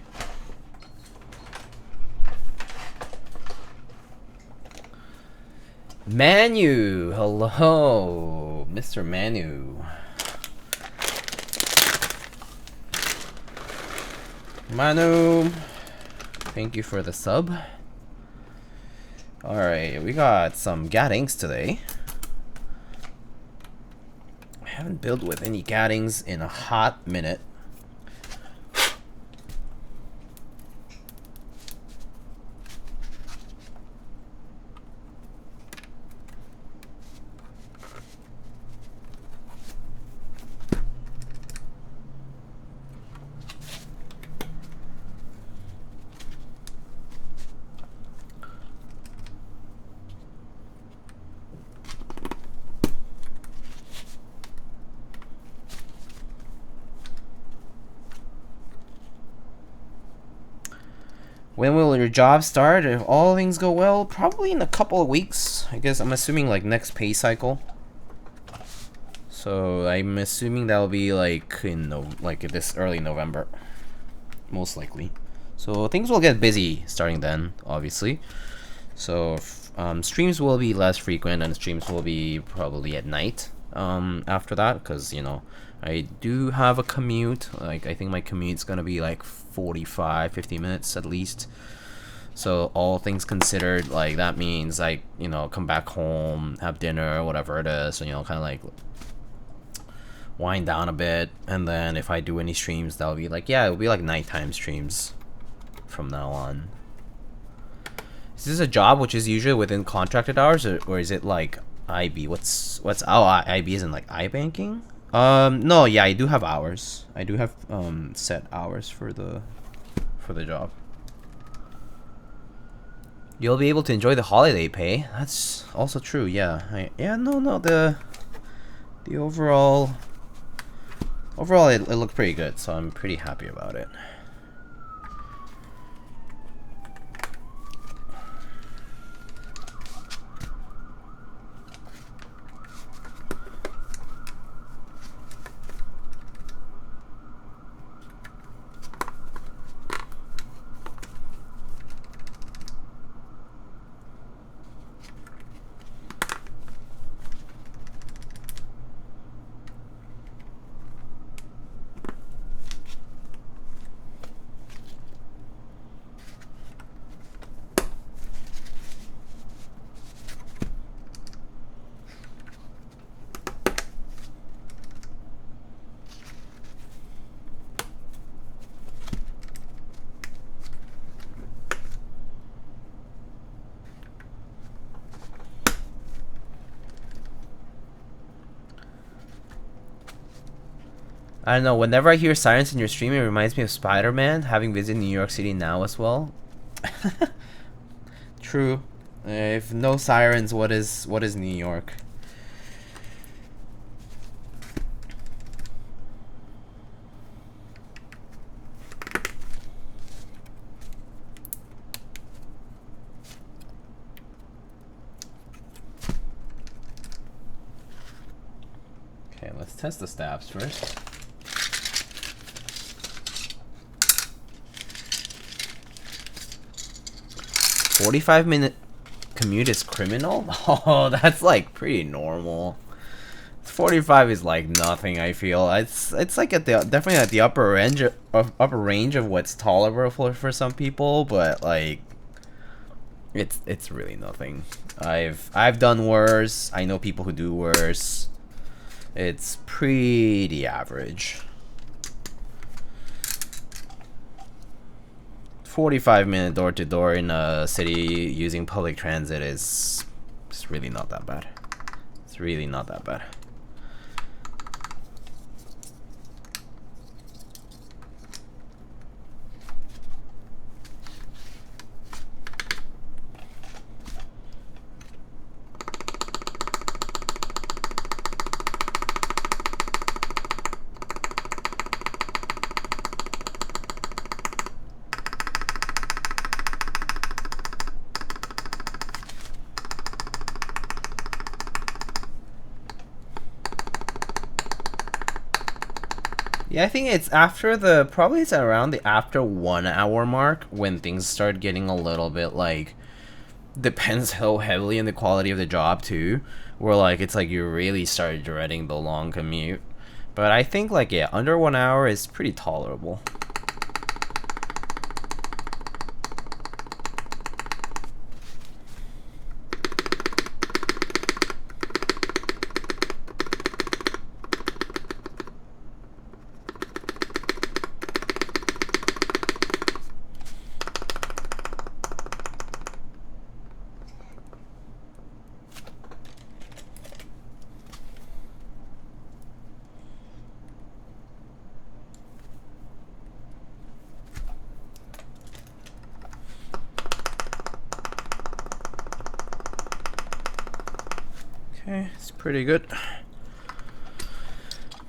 Manu! Hello, Mr. Manu. Manu! Thank you for the sub. Alright, we got some Gatings today. I haven't built with any Gatings in a hot minute. When will your job start? If all things go well, probably in a couple of weeks. I guess I'm assuming like next pay cycle. So I'm assuming that'll be like in this early November, most likely. So things will get busy starting then, obviously. So streams will be less frequent, and streams will be probably at night after that, because you know I do have a commute. Like I think my commute's gonna be like 45-50 minutes at least. So all things considered, like that means like, you know, come back home, have dinner, whatever it is, so, you know, kind of like wind down a bit. And then if I do any streams, that'll be like, yeah, it'll be like nighttime streams from now on. Is this a job which is usually within contracted hours, or is it like IB? What's IB isn't like iBanking? No, yeah, I do have hours. I do have set hours for the job. You'll be able to enjoy the holiday pay. That's also true. Yeah. The overall it looked pretty good, so I'm pretty happy about it. I don't know, whenever I hear sirens in your stream, it reminds me of Spider-Man, having visited New York City now as well. True. If no sirens, what is New York? Okay, let's test the stabs first. "45-minute commute is criminal?" Oh, that's like pretty normal. 45 is like nothing. I feel it's like at the definitely at the upper range of what's tolerable for some people, but like it's really nothing. I've done worse. I know people who do worse. It's pretty average. 45-minute door-to-door in a city using public transit is just really not that bad. It's really not that bad. Yeah, I think it's after probably it's around the after 1 hour mark when things start getting a little bit like, depends so heavily on the quality of the job too, where like it's like you really start dreading the long commute. But I think like, yeah, under 1 hour is pretty tolerable. Okay, it's pretty good.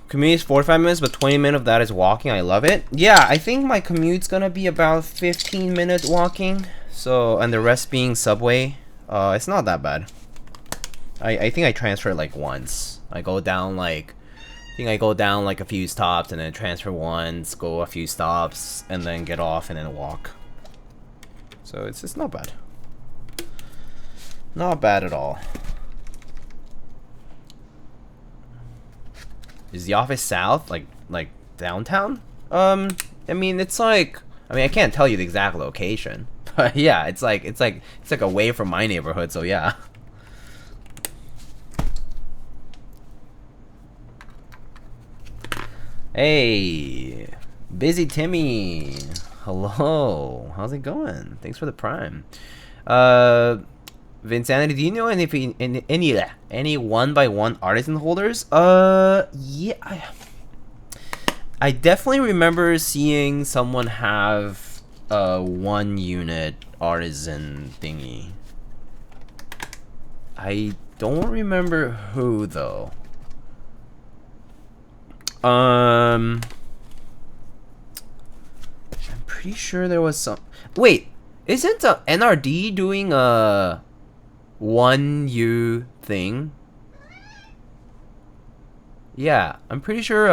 Commute is 45 minutes, but 20 minutes of that is walking. I love it. Yeah, I think my commute's gonna be about 15 minutes walking. So, and the rest being subway. It's not that bad. I think I transfer like once. I go down like, I think I go down like a few stops and then transfer once, go a few stops, and then get off and then walk. So it's just not bad. Not bad at all. Is the office south, like downtown? I mean, it's like, I mean, I can't tell you the exact location, but yeah, it's like away from my neighborhood, so yeah. Hey, Busy Timmy, hello, how's it going? Thanks for the prime. Vinsanity, do you know any 1x1 artisan holders? Yeah, I definitely remember seeing someone have a 1 unit artisan thingy. I don't remember who though. I'm pretty sure there was some. Wait, isn't NRD doing a 1U thing? Yeah, I'm pretty sure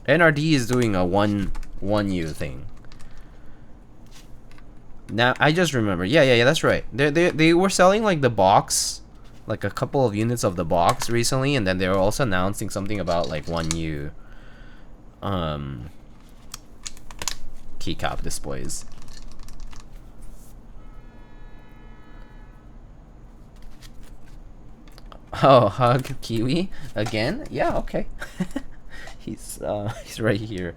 NRD is doing a 1U thing. Now I just remember. Yeah, that's right. They were selling like the box, like a couple of units of the box recently, and then they were also announcing something about like 1U keycap displays. Oh, hug Kiwi again? Yeah, okay. He's right here.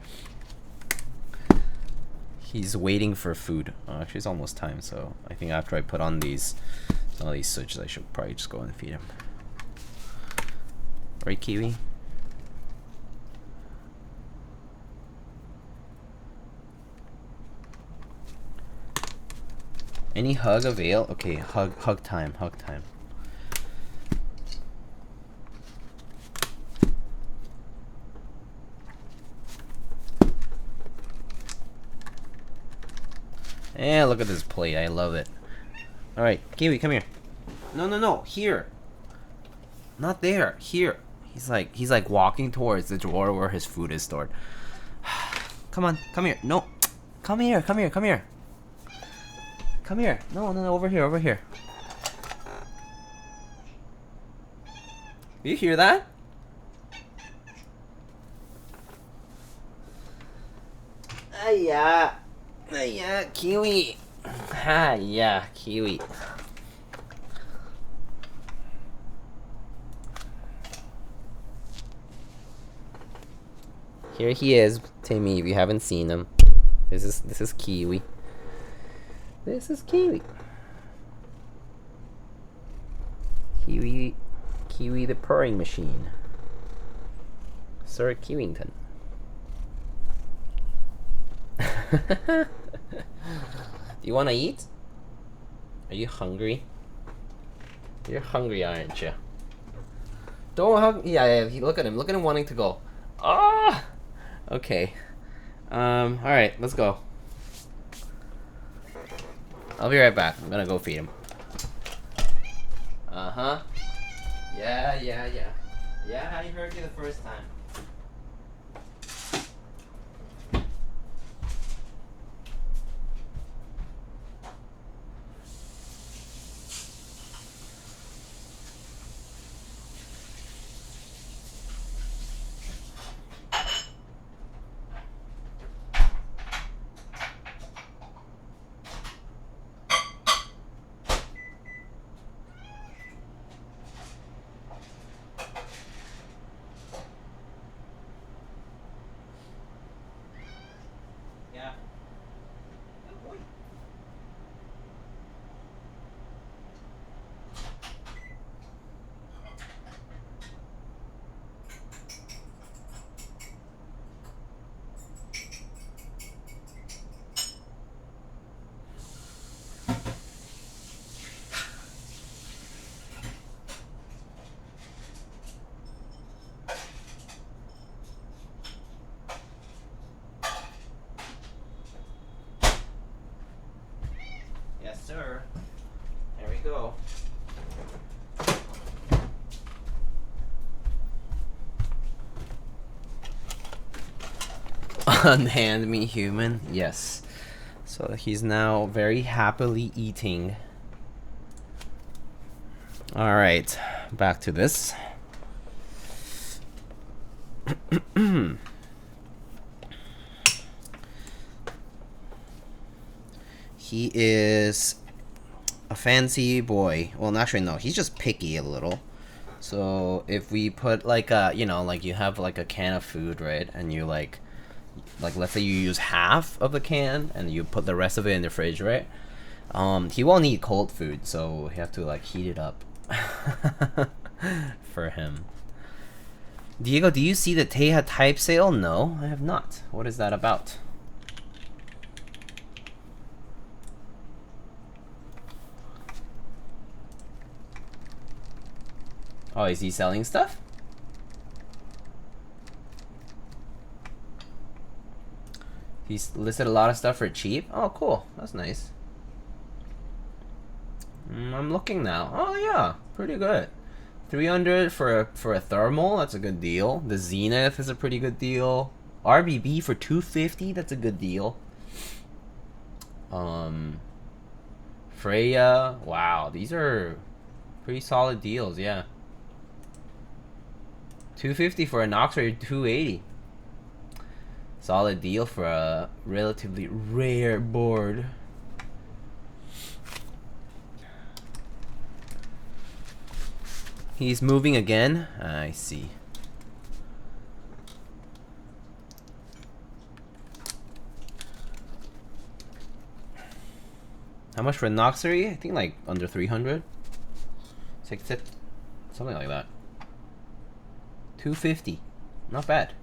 He's waiting for food. Actually, it's almost time, so I think after I put on all these switches, I should probably just go and feed him. Right, Kiwi? Any hug avail? Okay, hug time. Yeah, look at this plate. I love it. All right, Kiwi, come here. No, here. Not there. Here. He's like walking towards the drawer where his food is stored. Come on, come here. No, come here. Come here. No, over here. You hear that? Yeah, Kiwi. Yeah, Kiwi. Here he is, Timmy. If you haven't seen him, this is Kiwi. This is Kiwi. Kiwi the purring machine. Sir Kiwington. Do you want to eat? Are you hungry? You're hungry, aren't you? Don't hug. Yeah. Look at him wanting to go. Ah. Okay. All right. Let's go. I'll be right back. I'm gonna go feed him. Uh-huh. Yeah. Yeah, I heard you the first time. Yeah. Good boy. Yes, sir. There we go. Unhand me human. Yes. So he's now very happily eating. All right, back to this. He is a fancy boy. Well, actually, no. He's just picky a little. So if we put like a, you know, like you have like a can of food, right? And you like let's say you use half of the can and you put the rest of it in the fridge, right? He won't eat cold food, so you have to like heat it up for him. Diego, do you see the Teja type sale? No, I have not. What is that about? Oh, is he selling stuff? He's listed a lot of stuff for cheap. Oh, cool. That's nice. I'm looking now. Oh yeah, pretty good. 300 for a thermal. That's a good deal. The Zenith is a pretty good deal. RBB for 250. That's a good deal. Freya. Wow, these are pretty solid deals. Yeah. 250 for a Noxray 280. Solid deal for a relatively rare board. He's moving again. I see. How much for Noxray? I think like under 300. Something like that. 250. Not bad.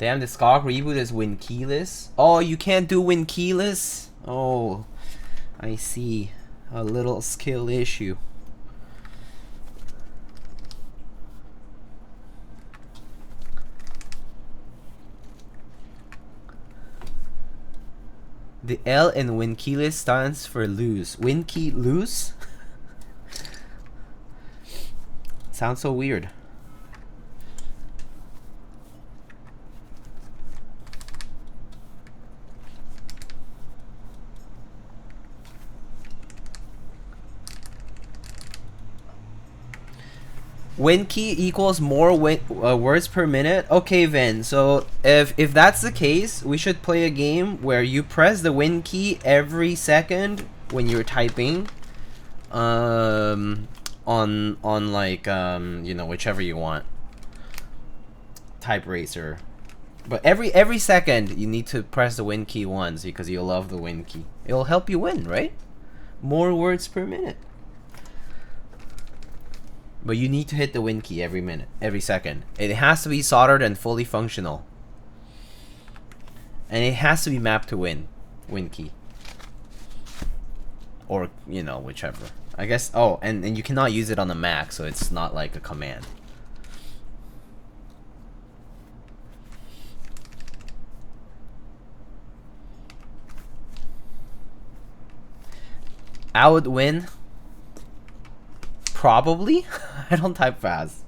Damn, the Skog reboot is win keyless. Oh, you can't do win keyless? Oh, I see. A little skill issue. The L in win keyless stands for lose. Win key lose? Sounds so weird. Win key equals more words per minute. Okay, Vin. So if that's the case, we should play a game where you press the win key every second when you're typing. On like you know, whichever you want. Type racer. But every second you need to press the win key once because you love the win key. It'll help you win, right? More words per minute. But you need to hit the win key every minute, every second. It has to be soldered and fully functional. And it has to be mapped to win key. Or, you know, whichever. I guess, oh, and you cannot use it on the Mac, so it's not like a command. I would win. Probably. I don't type fast.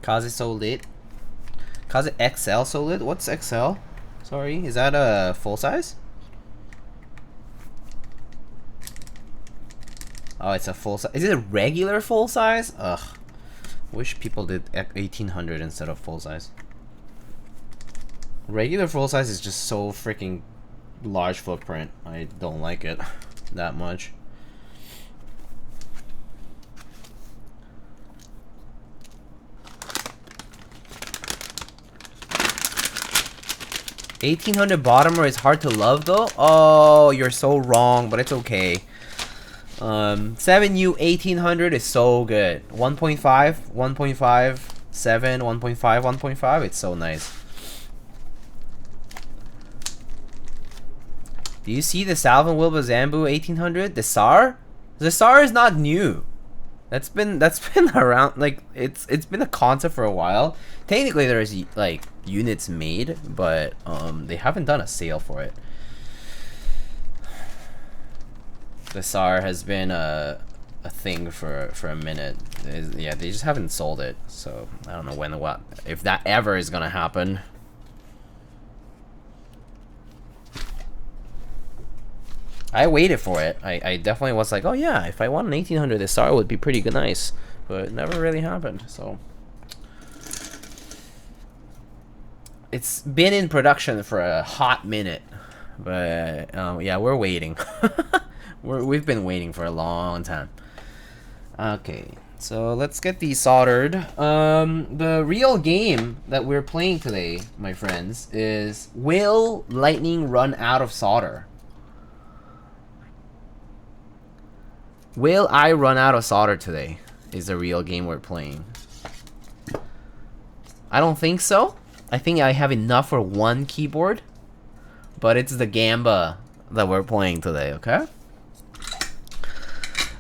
Kaze so lit. Kaze XL so lit? What's XL? Sorry, is that a full size? Oh, it's a full size. Is it a regular full size? Ugh. Wish people did 1800 instead of full size. Regular full size is just so freaking large footprint. I don't like it that much. $1,800 bottomer is hard to love though? Oh, you're so wrong, but it's okay. 7U 1800 is so good. 1.5, 1.5, 7, 1.5, 1.5. It's so nice. Do you see the Salvin Wilbur Zambu 1800? The SAR? The SAR is not new. That's been around, like it's been a concept for a while. Technically there's like units made, but they haven't done a sale for it. The SAR has been a thing for a minute. Yeah, they just haven't sold it, so I don't know when or what, if that ever is gonna happen. I waited for it. I definitely was like, oh yeah, if I want an 1800, the SAR would be pretty good, nice, but it never really happened. So it's been in production for a hot minute, but yeah, we're waiting. We've been waiting for a long time. Okay, so let's get these soldered. The real game that we're playing today, my friends, is will lightning run out of solder? Will I run out of solder today? Is the real game we're playing. I don't think so. I think I have enough for one keyboard, but it's the Gamba that we're playing today, okay?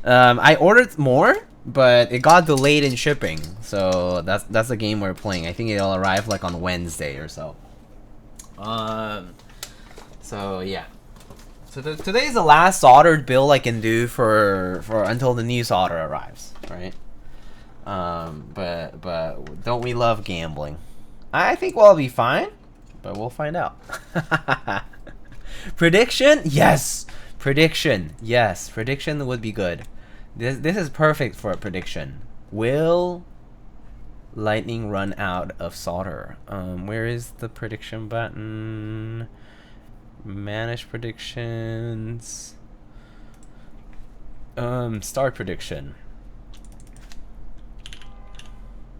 I ordered more, but it got delayed in shipping, so that's the game we're playing. I think it'll arrive like on Wednesday or so. So yeah. So today's the last soldered build I can do for until the new solder arrives, right? But don't we love gambling? I think we'll be fine, but we'll find out. Prediction? Yes. Prediction. Yes. Prediction would be good. This is perfect for a prediction. Will lightning run out of solder. Where is the prediction button? Manage predictions. Start prediction.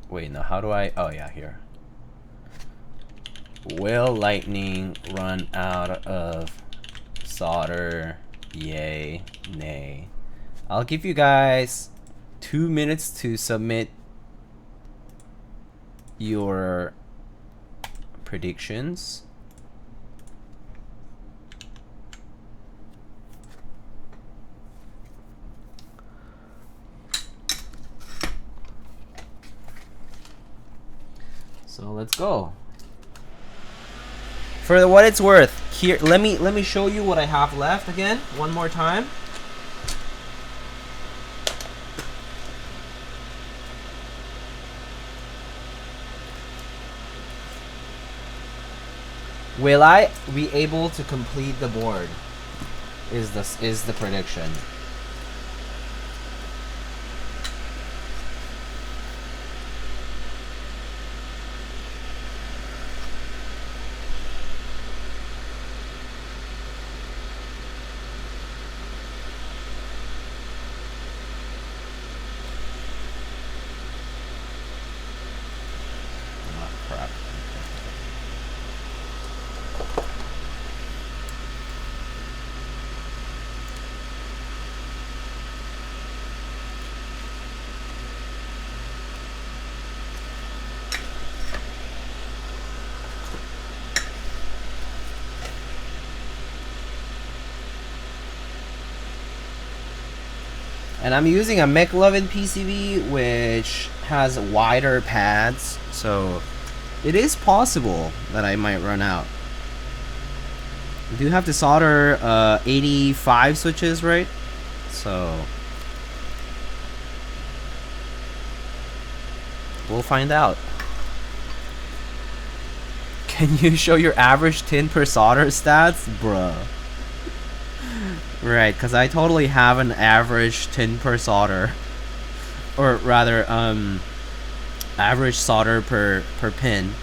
Wait, no, how do I? Oh yeah, here. Will lightning run out of solder? Yay, nay. I'll give you guys 2 minutes to submit your predictions. So let's go. For what it's worth, here let me show you what I have left again one more time. Will I be able to complete the board? Is the prediction. And I'm using a McLovin PCB which has wider pads, so it is possible that I might run out. I do have to solder 85 switches, right? So we'll find out. Can you show your average tin per solder stats? Bruh. Right, because I totally have an average tin per solder. Or rather, average solder per pin.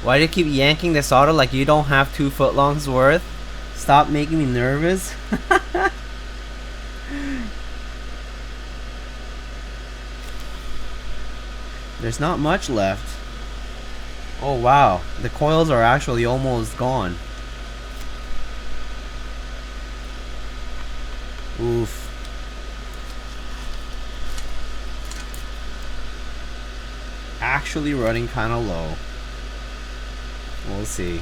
Why do you keep yanking the solder like you don't have 2 footlongs worth? Stop making me nervous. There's not much left. Oh wow, the coils are actually almost gone. Oof. Actually running kind of low. We'll see.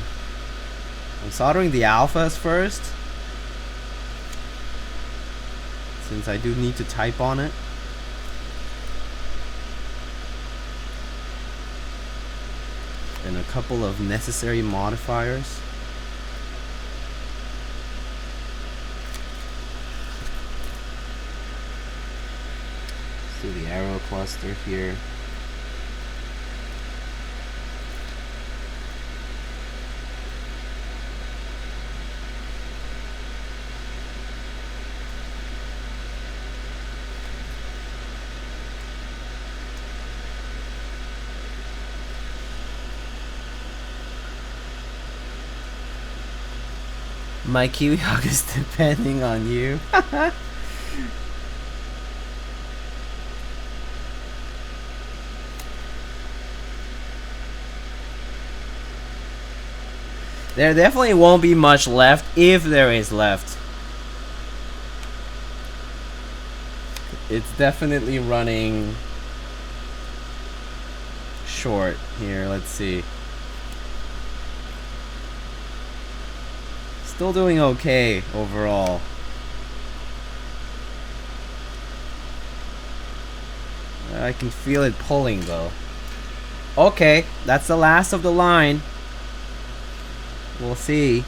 I'm soldering the alphas first, since I do need to type on it. And a couple of necessary modifiers. Let's do the arrow cluster here. My Kiwi Hawk is depending on you. There definitely won't be much left, if there is left. It's definitely running short here. Let's see. Still doing okay overall. I can feel it pulling though. Okay, that's the last of the line. We'll see.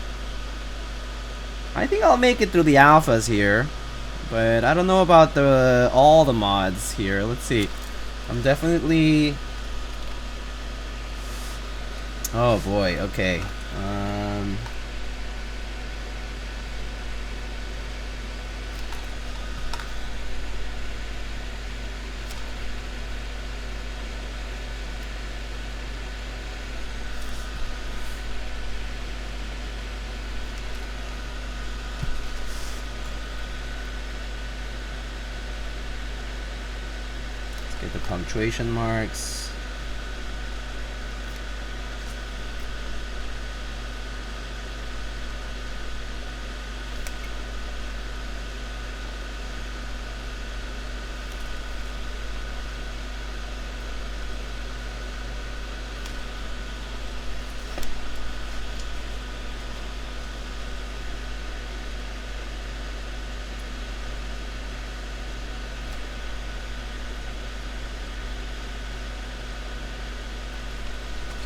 I think I'll make it through the alphas here, but I don't know about all the mods here. Let's see. I'm definitely... Oh boy, okay. Get the punctuation marks.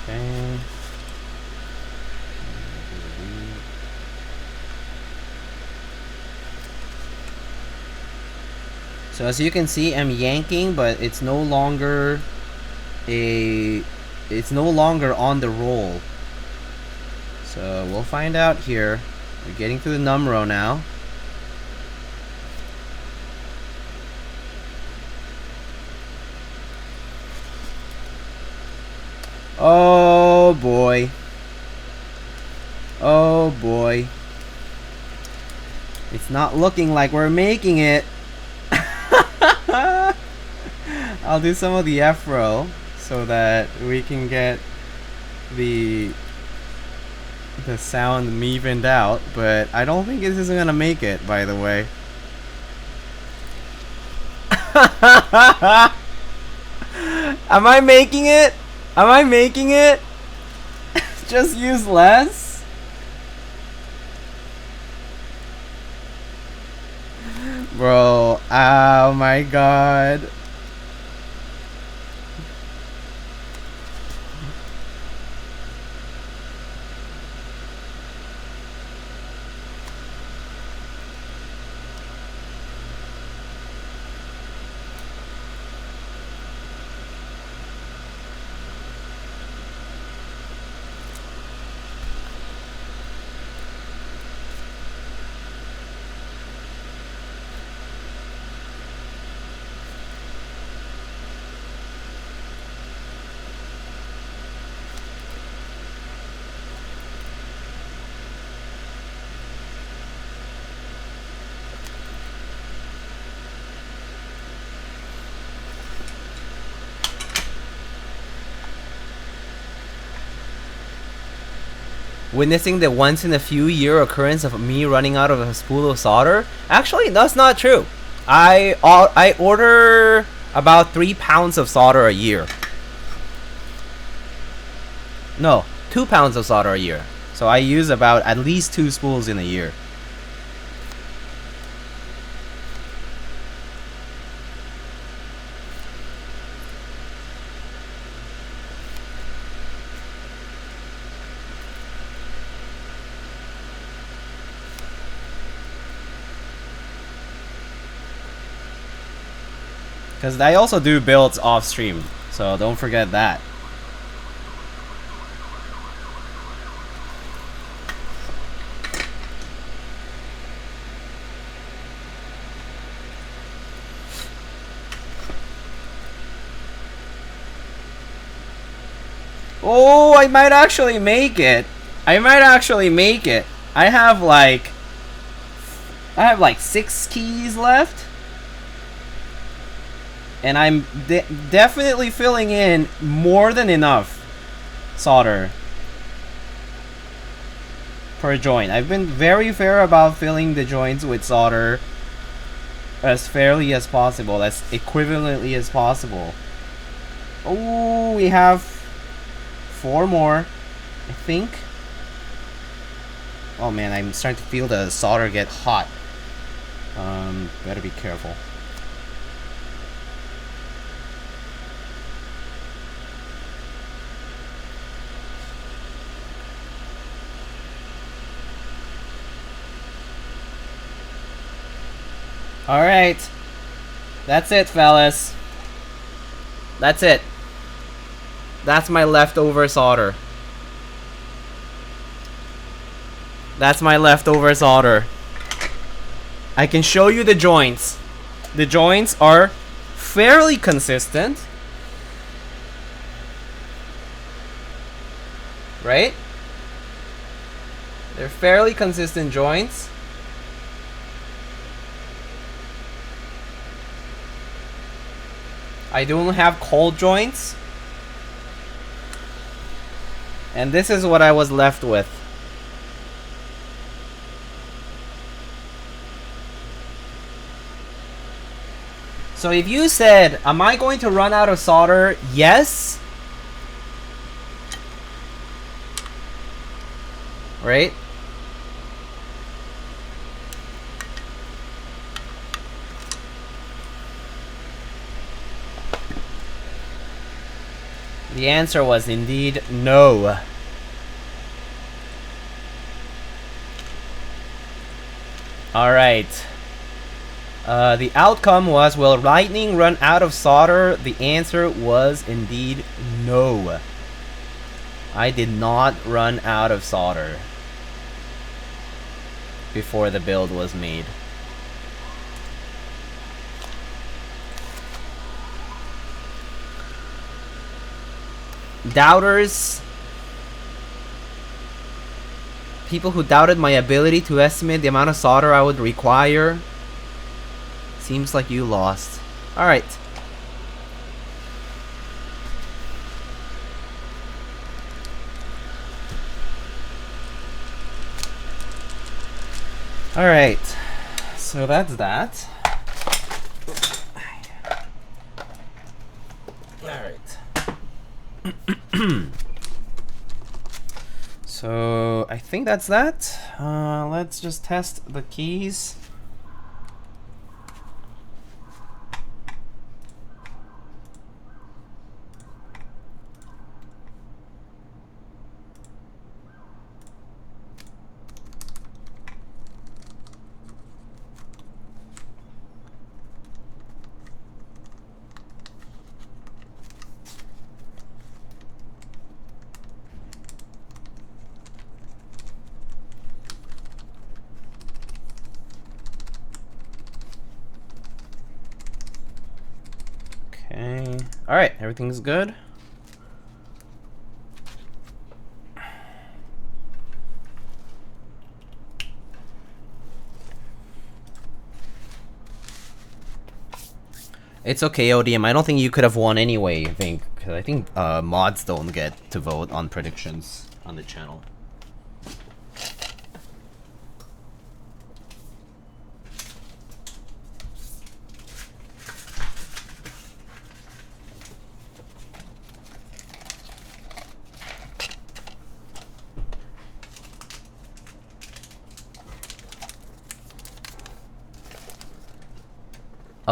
Okay. So as you can see, I'm yanking, but it's no longer on the roll. So we'll find out here. We're getting to the num row now. Oh boy. Oh boy. It's not looking like we're making it. I'll do some of the F row so that we can get the sound evened out, but I don't think this is gonna make it, by the way. Am I making it? Am I making it? Just use less? Bro, oh my god. witnessing the once in a few year occurrence of me running out of a spool of solder. Actually, that's not true. I order about 3 pounds of solder a year. No, 2 pounds of solder a year. So I use about at least 2 spools in a year. Because I also do builds off stream, so don't forget that. Oh, I might actually make it. I have like 6 keys left. And I'm definitely filling in more than enough solder per joint. I've been very fair about filling the joints with solder as fairly as possible, as equivalently as possible. Oh, we have 4 more, I think. Oh man, I'm starting to feel the solder get hot. Better be careful. Alright. That's it, fellas. That's it. That's my leftover solder. That's my leftover solder. I can show you the joints. The joints are fairly consistent. Right? They're fairly consistent joints. I don't have cold joints. And this is what I was left with. So if you said, am I going to run out of solder? Yes. Right? The answer was indeed no. Alright. The outcome was, will lightning run out of solder? The answer was indeed no. I did not run out of solder before the build was made. Doubters, people who doubted my ability to estimate the amount of solder I would require, seems like you lost. Alright. Alright. So that's that. Alright. So I think that's that. Let's just test the keys. Okay. Alright, everything's good. It's okay, ODM. I don't think you could have won anyway, I think. Because I think mods don't get to vote on predictions on the channel.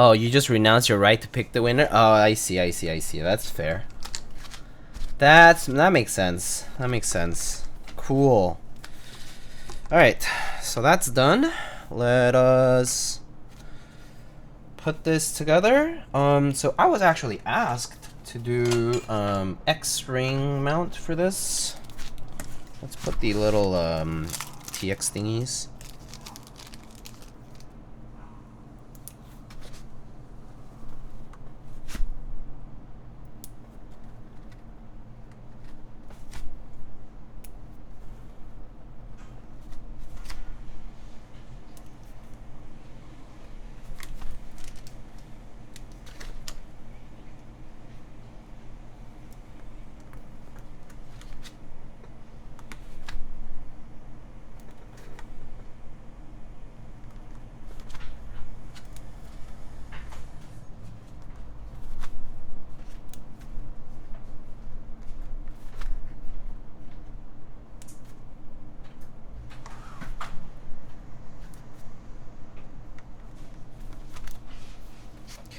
Oh, you just renounce your right to pick the winner? Oh, I see. That's fair. That makes sense. That makes sense. Cool. Alright, so that's done. Let us put this together. So I was actually asked to do X-ring mount for this. Let's put the little TX thingies.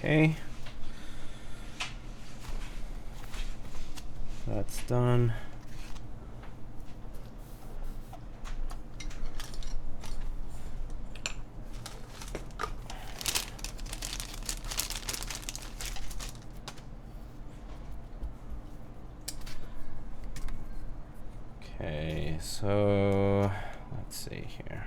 Okay. That's done. Okay, so let's see here.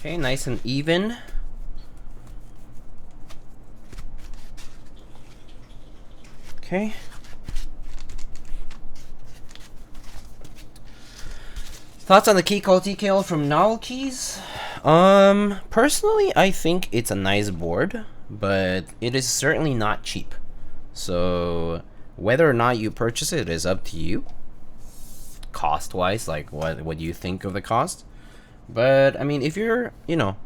Okay, nice and even. Okay. Thoughts on the Keycap TKL from Novel Keys? Personally, I think it's a nice board, but it is certainly not cheap. So whether or not you purchase it is up to you. Cost-wise, like what you think of the cost. But I mean, if you're, you know,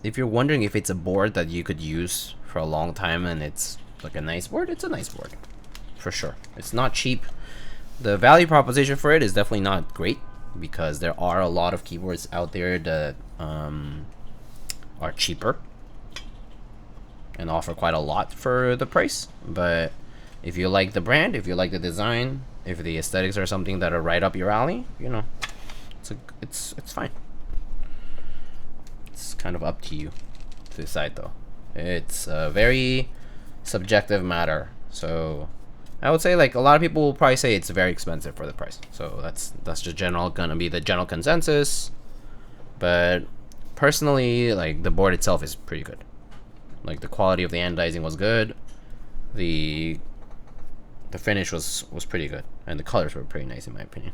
if you're wondering if it's a board that you could use for a long time and it's like a nice board, it's a nice board for sure. It's not cheap. The value proposition for it is definitely not great because there are a lot of keyboards out there that are cheaper and offer quite a lot for the price. But if you like the brand, if you like the design, if the aesthetics are something that are right up your alley, you know, it's fine. It's kind of up to you to decide, though. It's a very subjective matter. So I would say, like, a lot of people will probably say it's very expensive for the price. So that's just gonna be the general consensus. But personally, like, the board itself is pretty good. Like, the quality of the anodizing was good. The finish was pretty good, and the colors were pretty nice in my opinion.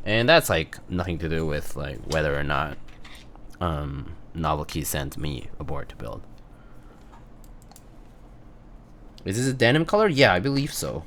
And that's like nothing to do with like whether or not Novel Keys sent me a board to build. Is this a denim color? Yeah, I believe so.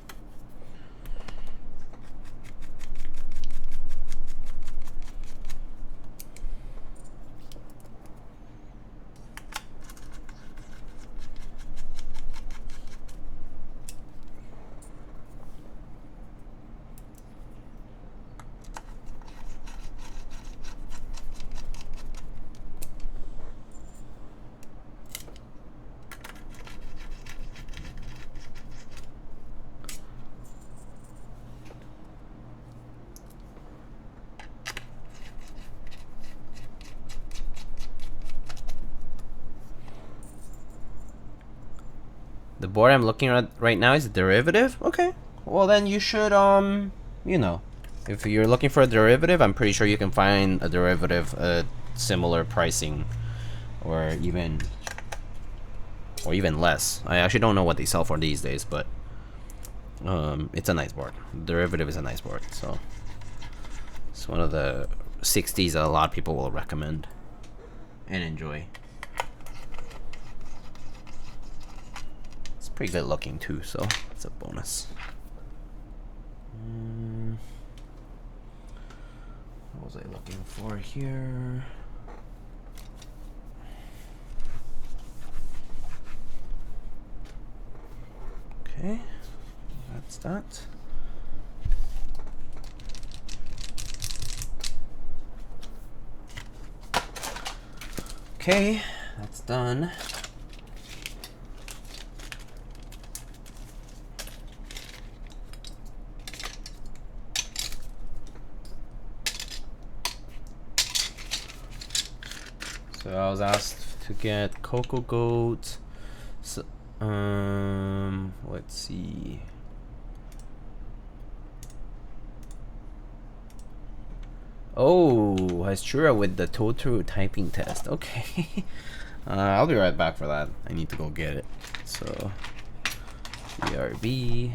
The board I'm looking at right now is a derivative? Okay. Well, then you should, you know, if you're looking for a derivative, I'm pretty sure you can find a derivative similar pricing or even less. I actually don't know what they sell for these days, but it's a nice board. Derivative is a nice board, so it's one of the 60s that a lot of people will recommend and enjoy. Pretty good looking too, so it's a bonus. What was I looking for here? Okay, that's that. Okay, that's done. So I was asked to get Cocogoat. So, let's see. Oh, Hastura with the Totoro typing test. Okay. I'll be right back for that. I need to go get it. So, BRB.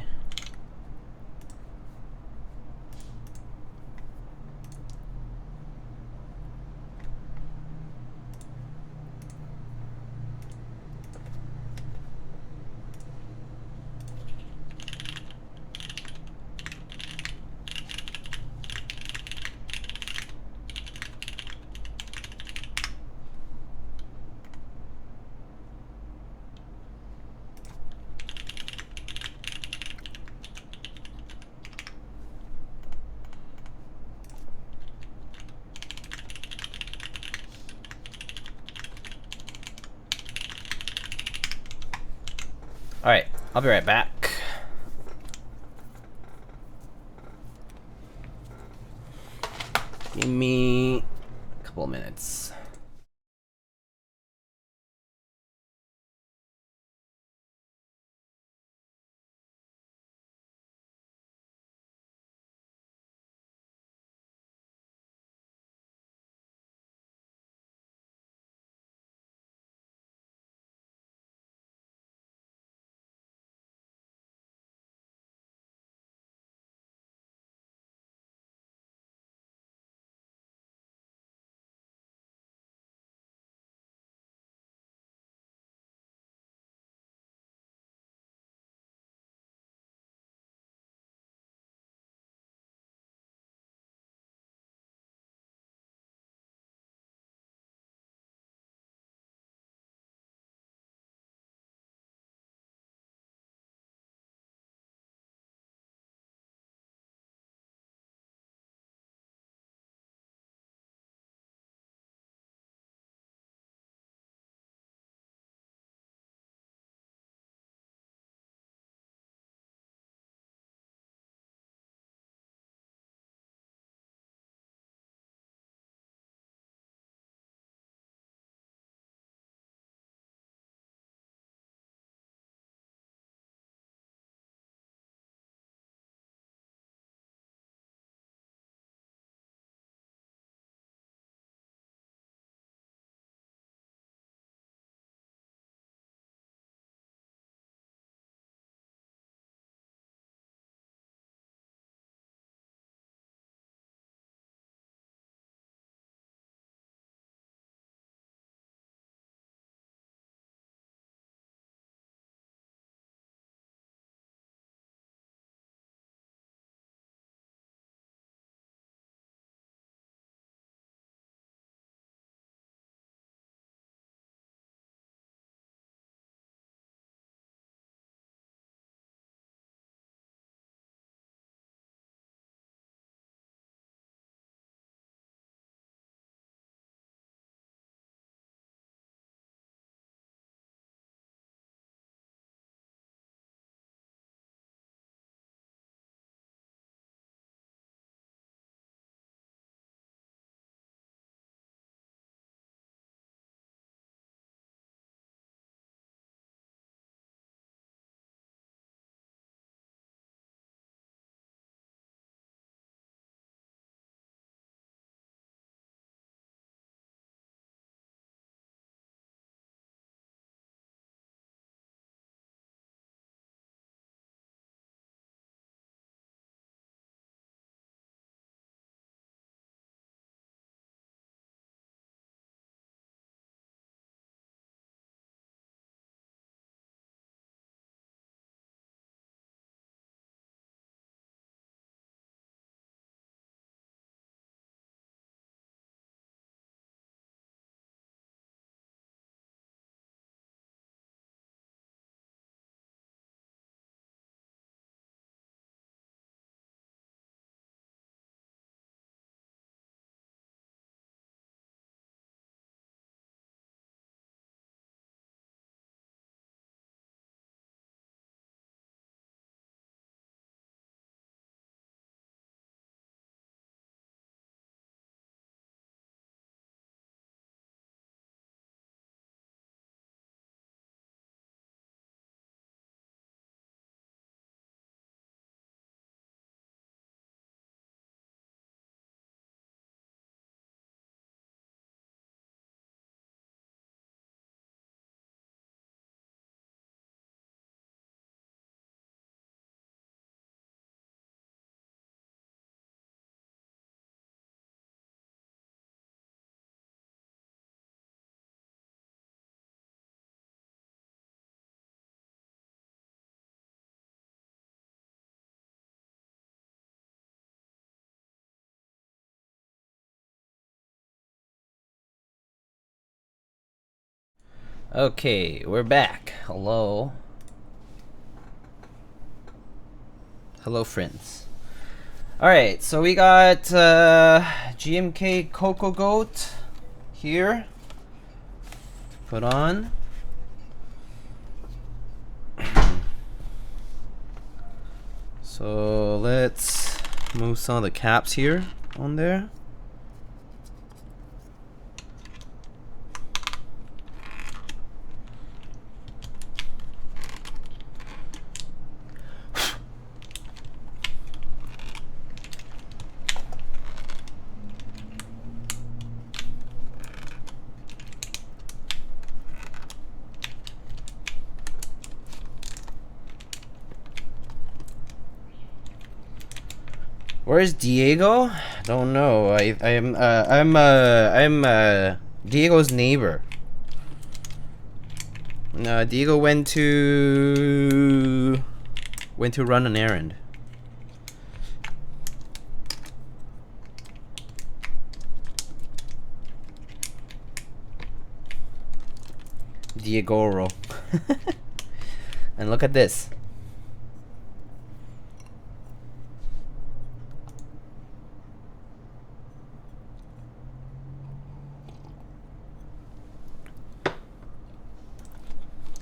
Alright, I'll be right back. Give me a couple minutes. Okay, we're back. Hello. Hello, friends. Alright, so we got GMK Cocogoat here. Put on. So let's move some of the caps here on there. Where's Diego? Don't know. I'm Diego's neighbor. Diego went to run an errand. Diego. And look at this.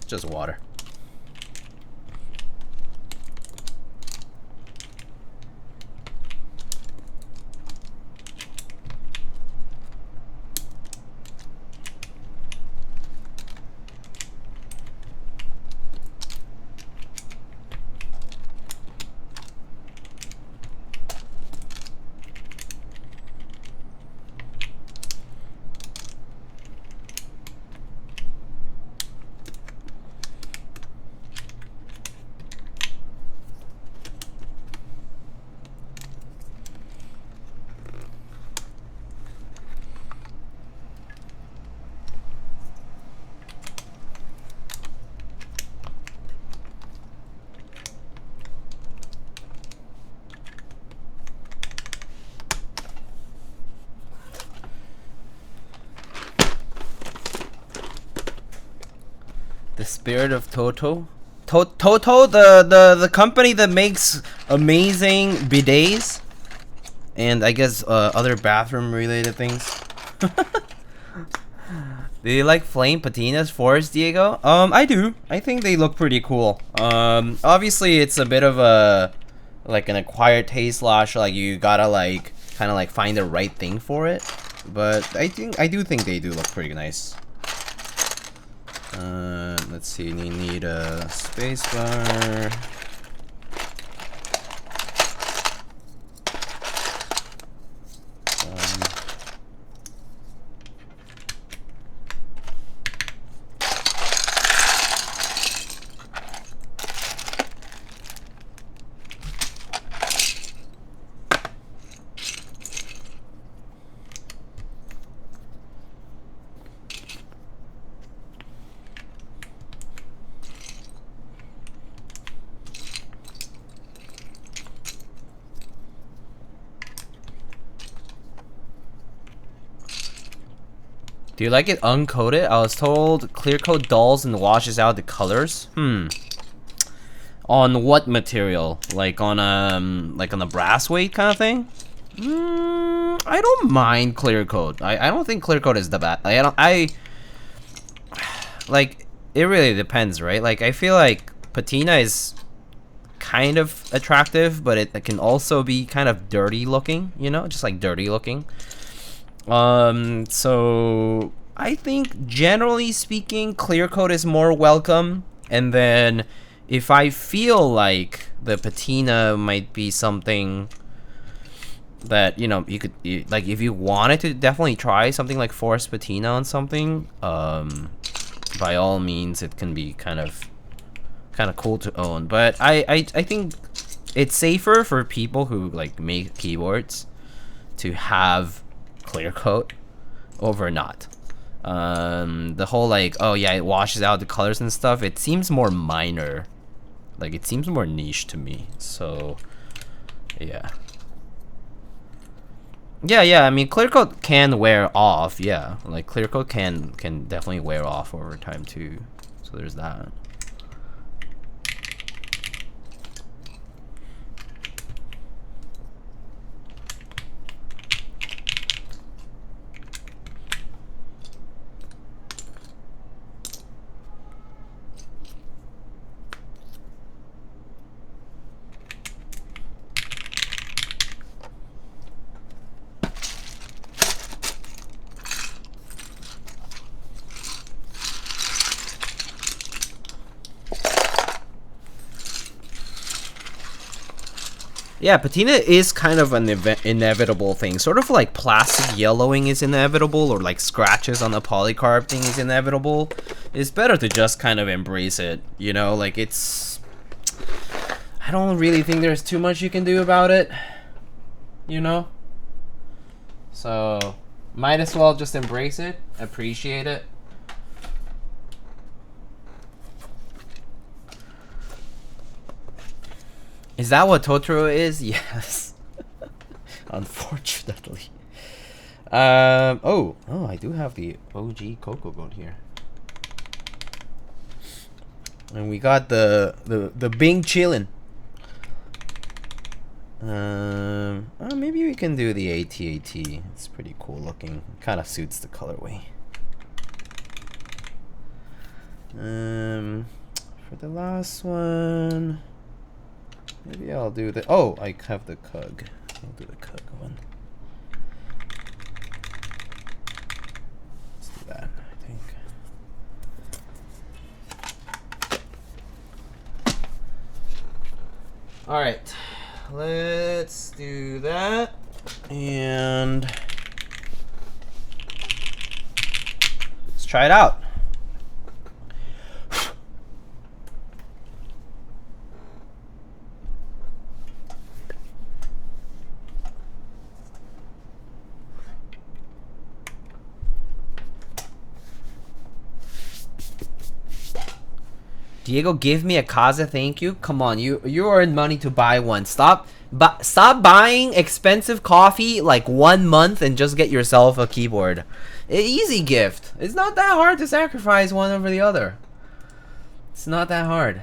Just water. The spirit of Toto. Toto, the company that makes amazing bidets and I guess other bathroom related things. Do you like flame patinas, Forrest, Diego? I do. I think they look pretty cool. Obviously it's a bit of a like an acquired taste slash like you gotta like kind of like find the right thing for it. But I do think they do look pretty nice. Let's see, you need a space bar. Do you like it uncoated? I was told clear coat dulls and washes out the colors. On what material? Like on a brass weight kind of thing? I don't mind clear coat. I don't think clear coat is the bad. Like it really depends, right? Like I feel like patina is kind of attractive, but it can also be kind of dirty looking, you know, just like dirty looking. So I think generally speaking, clear coat is more welcome. And then if I feel like the patina might be something that, you know, you could like if you wanted to definitely try something like forest patina on something, by all means it can be kind of cool to own. But I think it's safer for people who like make keyboards to have clear coat over not. The whole like, oh yeah, it washes out the colors and stuff, it seems more minor. Like it seems more niche to me. So yeah. Yeah. I mean, clear coat can wear off. Yeah, like clear coat can definitely wear off over time too. So there's that. Yeah, patina is kind of an inevitable thing. Sort of like plastic yellowing is inevitable, or like scratches on the polycarb thing is inevitable. It's better to just kind of embrace it, you know? Like, it's... I don't really think there's too much you can do about it, you know? So, might as well just embrace it, appreciate it. Is that what Totoro is? Yes. Unfortunately. Oh, I do have the OG Cocogoat here. And we got the Bing chillin'. Maybe we can do the AT-AT. It's pretty cool looking. Kind of suits the colorway. For the last one... Maybe I'll do the... Oh, I have the Cug. I'll do the Cug one. Let's do that, I think. Alright. Let's do that. And... let's try it out. Diego, give me a Kaze, thank you. Come on, you earned money to buy one. Stop buying expensive coffee like 1 month and just get yourself a keyboard. Easy gift. It's not that hard to sacrifice one over the other. It's not that hard.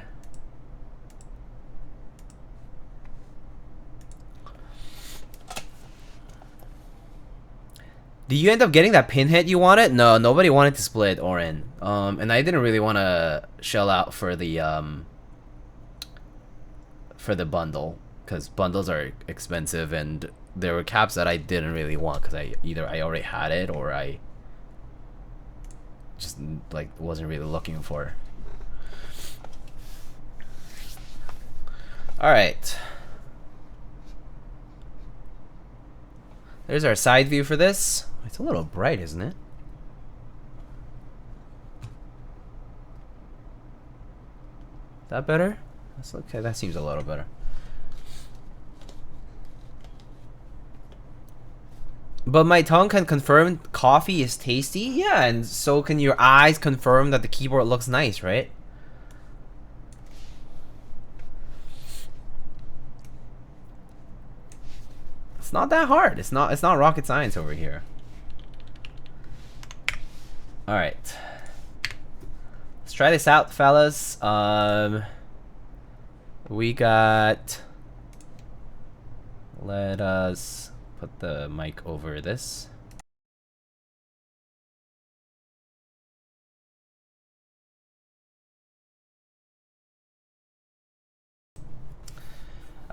Did you end up getting that pinhead you wanted? No, nobody wanted to split, Oren. And I didn't really want to shell out for the bundle, because bundles are expensive, and there were caps that I didn't really want because either I already had it or I just like wasn't really looking for. All right. There's our side view for this. It's a little bright, isn't it? Is that better? That's okay. That seems a little better. But my tongue can confirm coffee is tasty. Yeah, and so can your eyes confirm that the keyboard looks nice, right? It's not that hard. It's not rocket science over here. All right. Let's try this out, fellas. We got... Let us put the mic over this.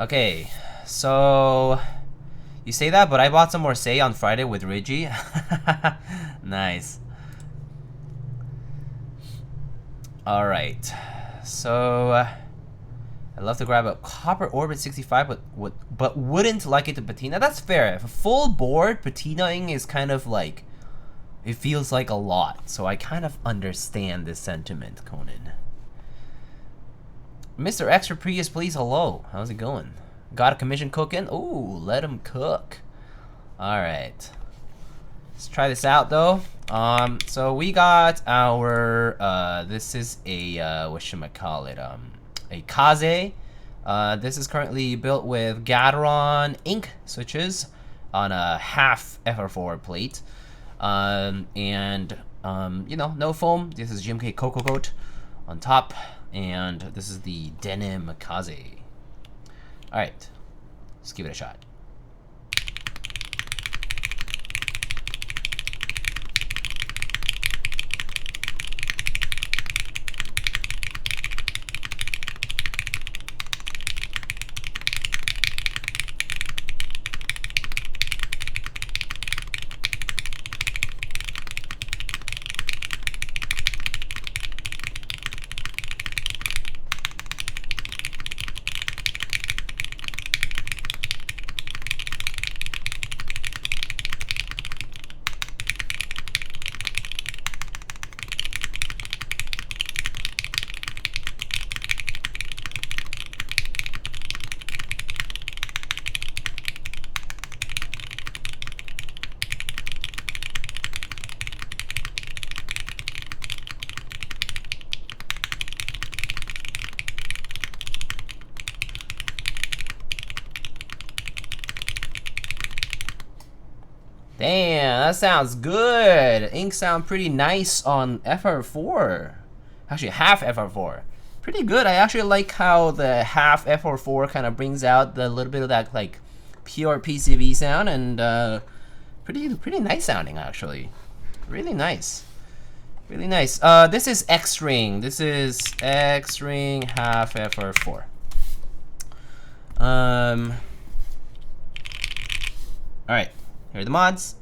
Okay, so... You say that, but I bought some more Say on Friday with Reggie. Nice. Alright, so I'd love to grab a copper Orbit 65, but wouldn't like it to patina. That's fair. If a full board, patinaing is kind of like, it feels like a lot. So I kind of understand this sentiment, Conan. Mr. Extra Prius, please, hello. How's it going? Got a commission cooking? Ooh, let him cook. Alright. Let's try this out though. So we got our this is a whatchamacallit, a Kaze. This is currently built with Gateron Ink switches. on a half FR4 plate. You know, no foam. This is GMK Cocogoat on top, and this is the denim Kaze. All right, let's give it a shot. Damn, that sounds good. Ink sound pretty nice on FR4. Actually, half FR4. Pretty good. I actually like how the half FR4 kind of brings out the little bit of that like pure PCV sound, and pretty nice sounding actually. Really nice. Really nice. This is X-Ring. This is X-Ring half FR4. All right. Here are the mods.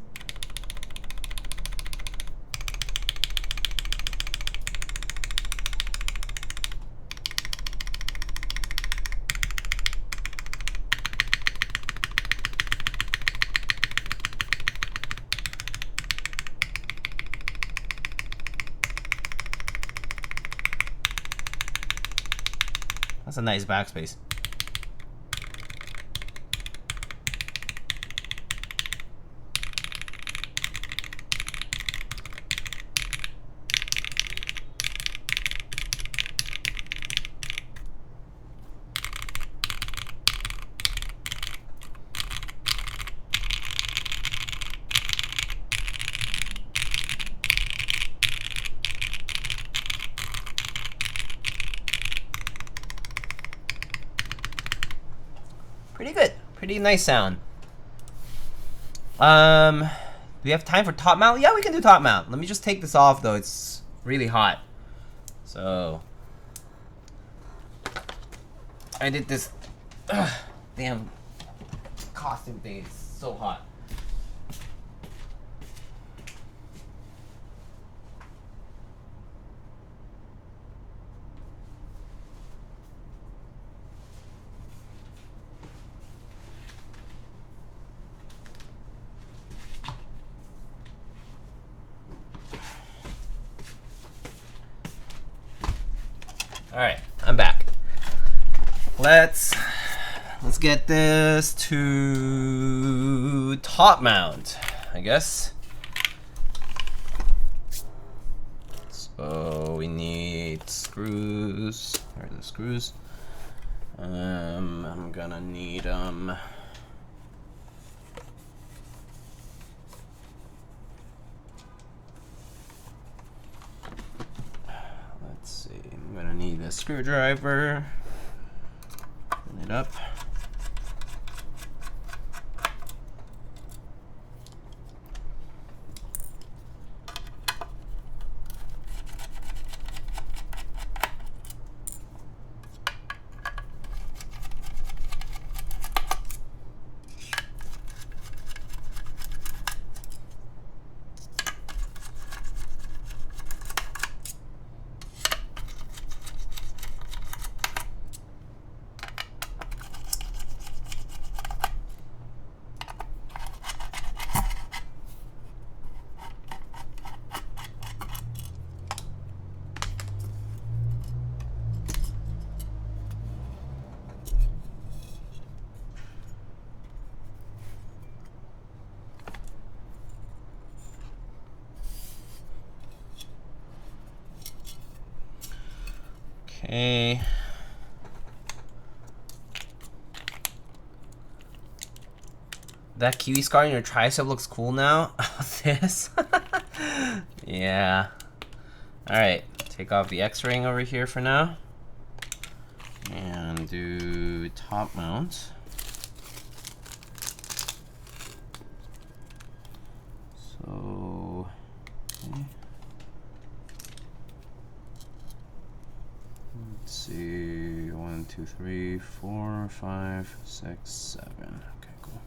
That's a nice backspace. Pretty good. Pretty nice sound. Do we have time for top mount? Yeah, we can do top mount. Let me just take this off though. It's really hot. So I did this damn costume thing. It's so hot. All right, I'm back. Let's get this to top mount, I guess. So we need screws. Where are the screws? I'm gonna need let's see. I'm gonna need a screwdriver. Open it up. Okay. That kiwi scar in your tricep looks cool now. This? Yeah. Alright, take off the X-ring over here for now. And do top mount. So, okay. Let's see, 1, 2, 3, 4, 5, 6, 7. Okay, cool.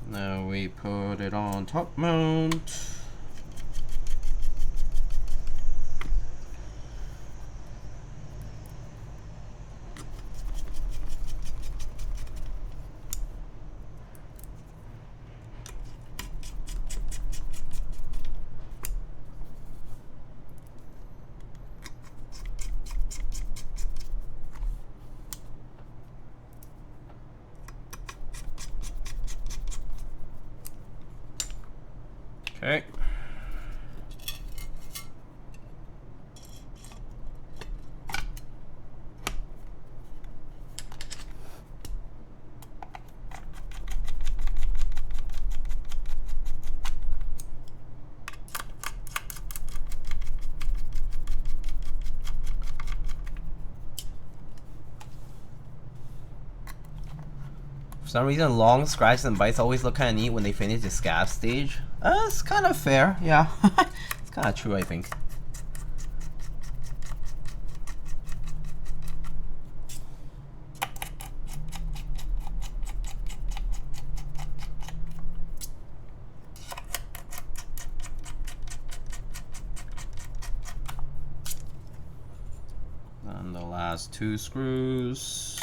Now we put it on top mount. Okay. For some reason, long scratches and bites always look kind of neat when they finish the scab stage. It's kind of fair, yeah. It's kind of true, I think. And the last 2 screws.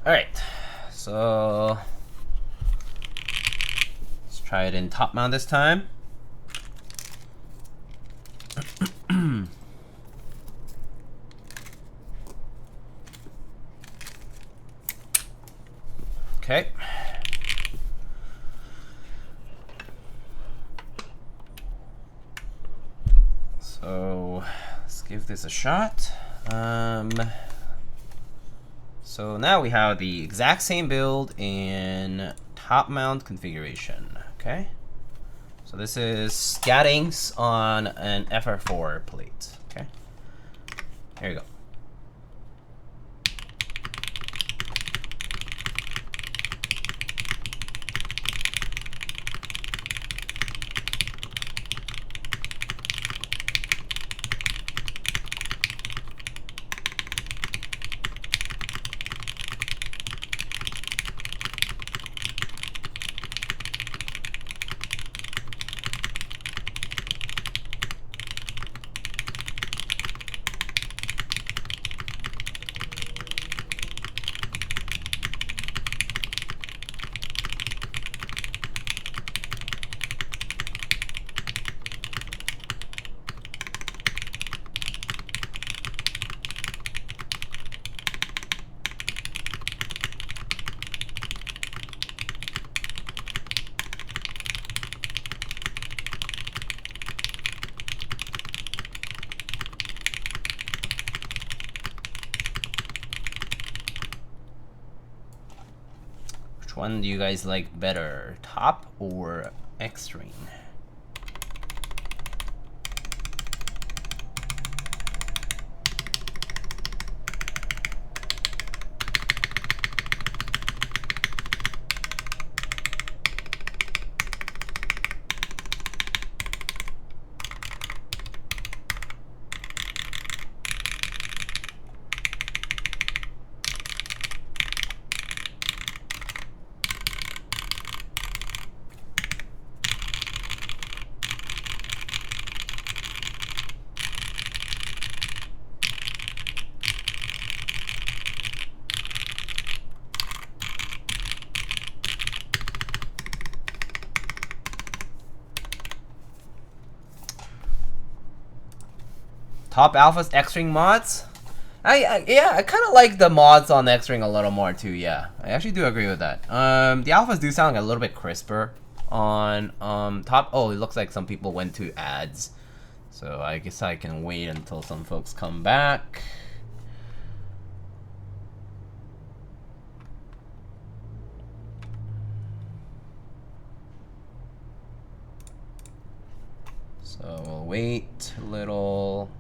Alright, so let's try it in top mount this time. Okay. So let's give this a shot. So now we have the exact same build in top mount configuration. Okay. So this is Gateron Ink on an FR4 plate. Okay. Here you go. Which one do you guys like better, top or X-ring? Top Alpha's X-Ring mods? Yeah, I kind of like the mods on X-Ring a little more too, yeah. I actually do agree with that. The Alphas do sound a little bit crisper on top. Oh, it looks like some people went to ads. So I guess I can wait until some folks come back. So we'll wait a little.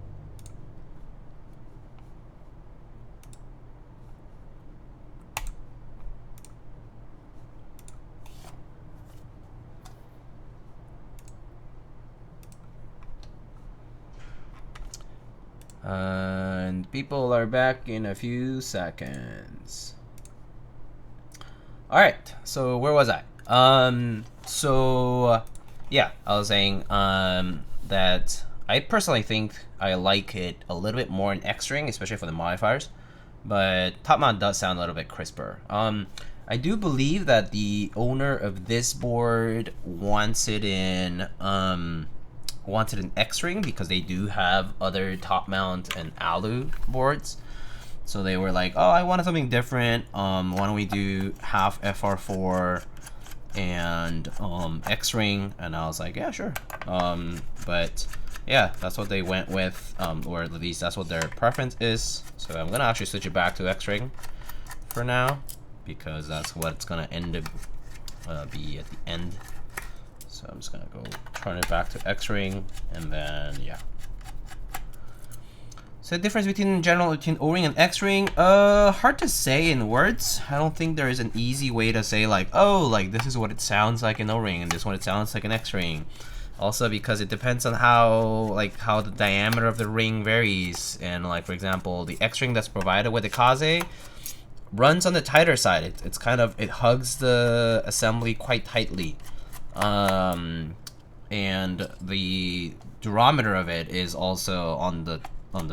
And people are back in a few seconds. Alright, so where was I? Yeah, I was saying that I personally think I like it a little bit more in X-Ring, especially for the modifiers. But top mount does sound a little bit crisper. I do believe that the owner of this board wants it in X-Ring because they do have other top mount and alu boards. So they were like, oh, I wanted something different. Why don't we do half FR4 and X-Ring? And I was like, yeah, sure. But yeah, that's what they went with, or at least that's what their preference is. So I'm gonna actually switch it back to X-Ring for now because that's what it's gonna end up be at the end. So I'm just gonna go turn it back to X-Ring, and then yeah. So the difference between O-ring and X-Ring, hard to say in words. I don't think there is an easy way to say like, oh, like this is what it sounds like in O-ring, and this is what it sounds like in X-Ring. Also because it depends on how the diameter of the ring varies, and like for example, the X-Ring that's provided with the Kaze runs on the tighter side. It's kind of, it hugs the assembly quite tightly. And the durometer of it is also on the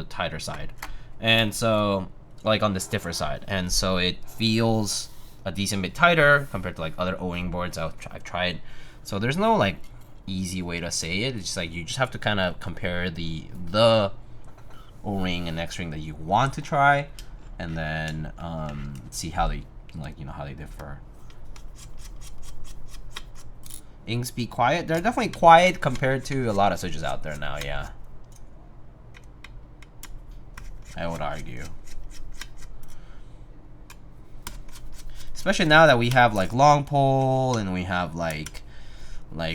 tighter side, and so like on the stiffer side, and so it feels a decent bit tighter compared to like other O-ring boards I've tried. So there's no like easy way to say it. It's just like you just have to kind of compare the O-ring and X-Ring that you want to try, and then see how they how they differ. Inks be quiet. They're definitely quiet compared to a lot of switches out there now, yeah. I would argue. Especially now that we have like long pole and we have like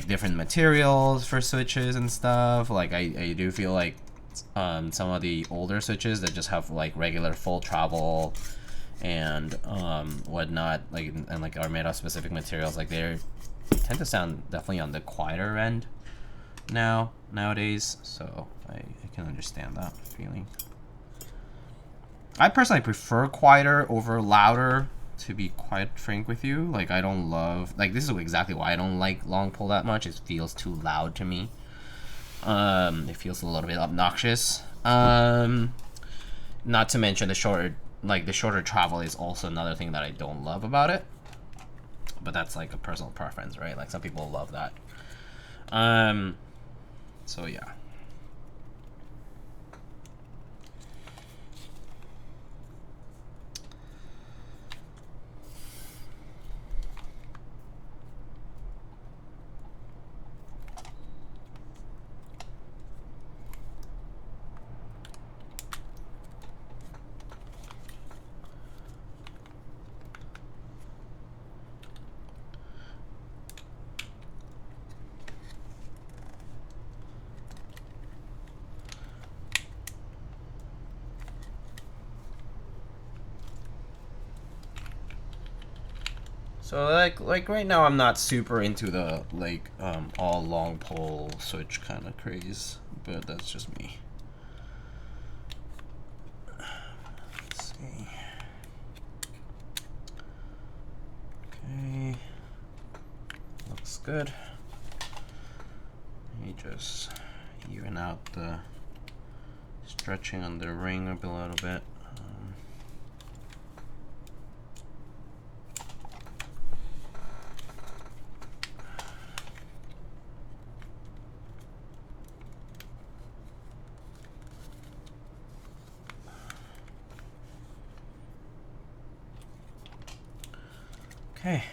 different materials for switches and stuff. Like I do feel like some of the older switches that just have like regular full travel and whatnot, like and like are made of specific materials, like they tend to sound definitely on the quieter end nowadays. So I can understand that feeling. I personally prefer quieter over louder, to be quite frank with you. Like I don't love, like this is exactly why I don't like long pull that much. It feels too loud to me. It feels a little bit obnoxious. Not to mention the shorter travel is also another thing that I don't love about it. But that's like a personal preference, right? Like some people love that. So yeah. So like right now I'm not super into the all long pole switch kind of craze, but that's just me. Let's see. Okay, looks good. Let me just even out the stretching on the ring up a little bit. Okay.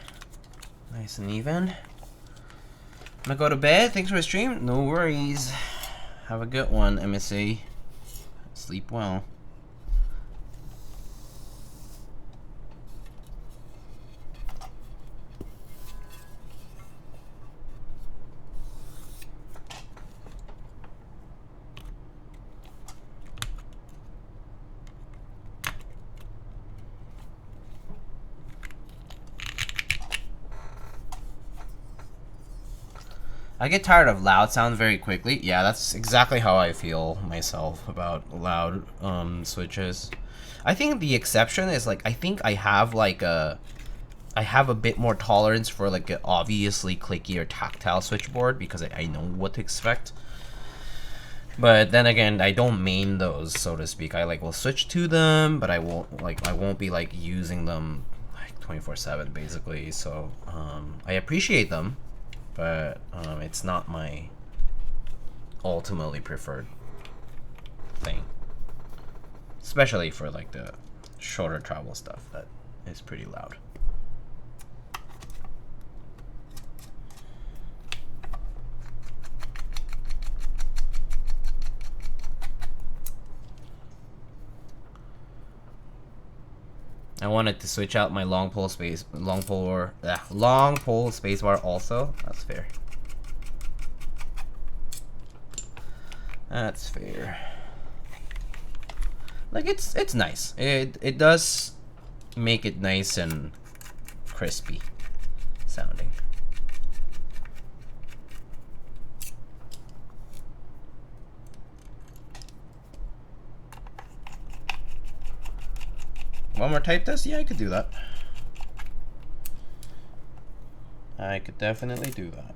Nice and even. I'm gonna go to bed. Thanks for the stream. No worries. Have a good one, MSA. Sleep well. I get tired of loud sounds very quickly. Yeah, that's exactly how I feel myself about loud switches. I think the exception is like I think I have a bit more tolerance for like an obviously clicky or tactile switchboard because I know what to expect. But then again, I don't main those, so to speak. I like will switch to them, but I won't be like using them like 24/7 basically. So I appreciate them. But it's not my ultimately preferred thing, especially for like the shorter travel stuff that is pretty loud. I wanted to switch out my long pole spacebar also. That's fair. That's fair. Like it's nice. It does make it nice and crispy sounding. One more type test? Yeah, I could do that. I could definitely do that.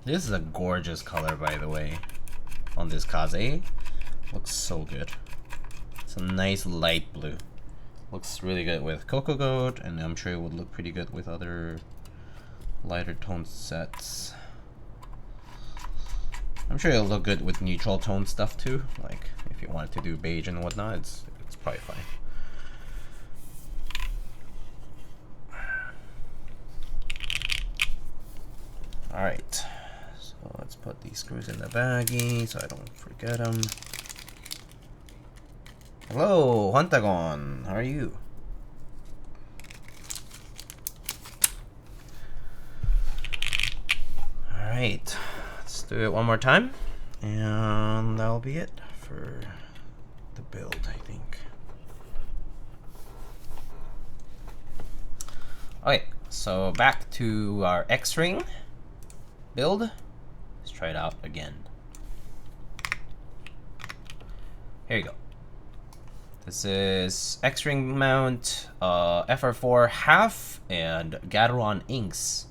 This is a gorgeous color, by the way, on this Kaze. Looks so good. It's a nice light blue. Looks really good with Cocogoat, and I'm sure it would look pretty good with other lighter tone sets. I'm sure it'll look good with neutral tone stuff too. Like if you wanted to do beige and whatnot, it's probably fine. All right, so let's put these screws in the baggie so I don't forget them. Hello, Huntagon. How are you? All right, let's do it one more time, and that'll be it for the build, I think. Okay, so back to our X-ring build. Let's try it out again. Here you go. This is X-ring mount, FR4 half, and Gateron inks.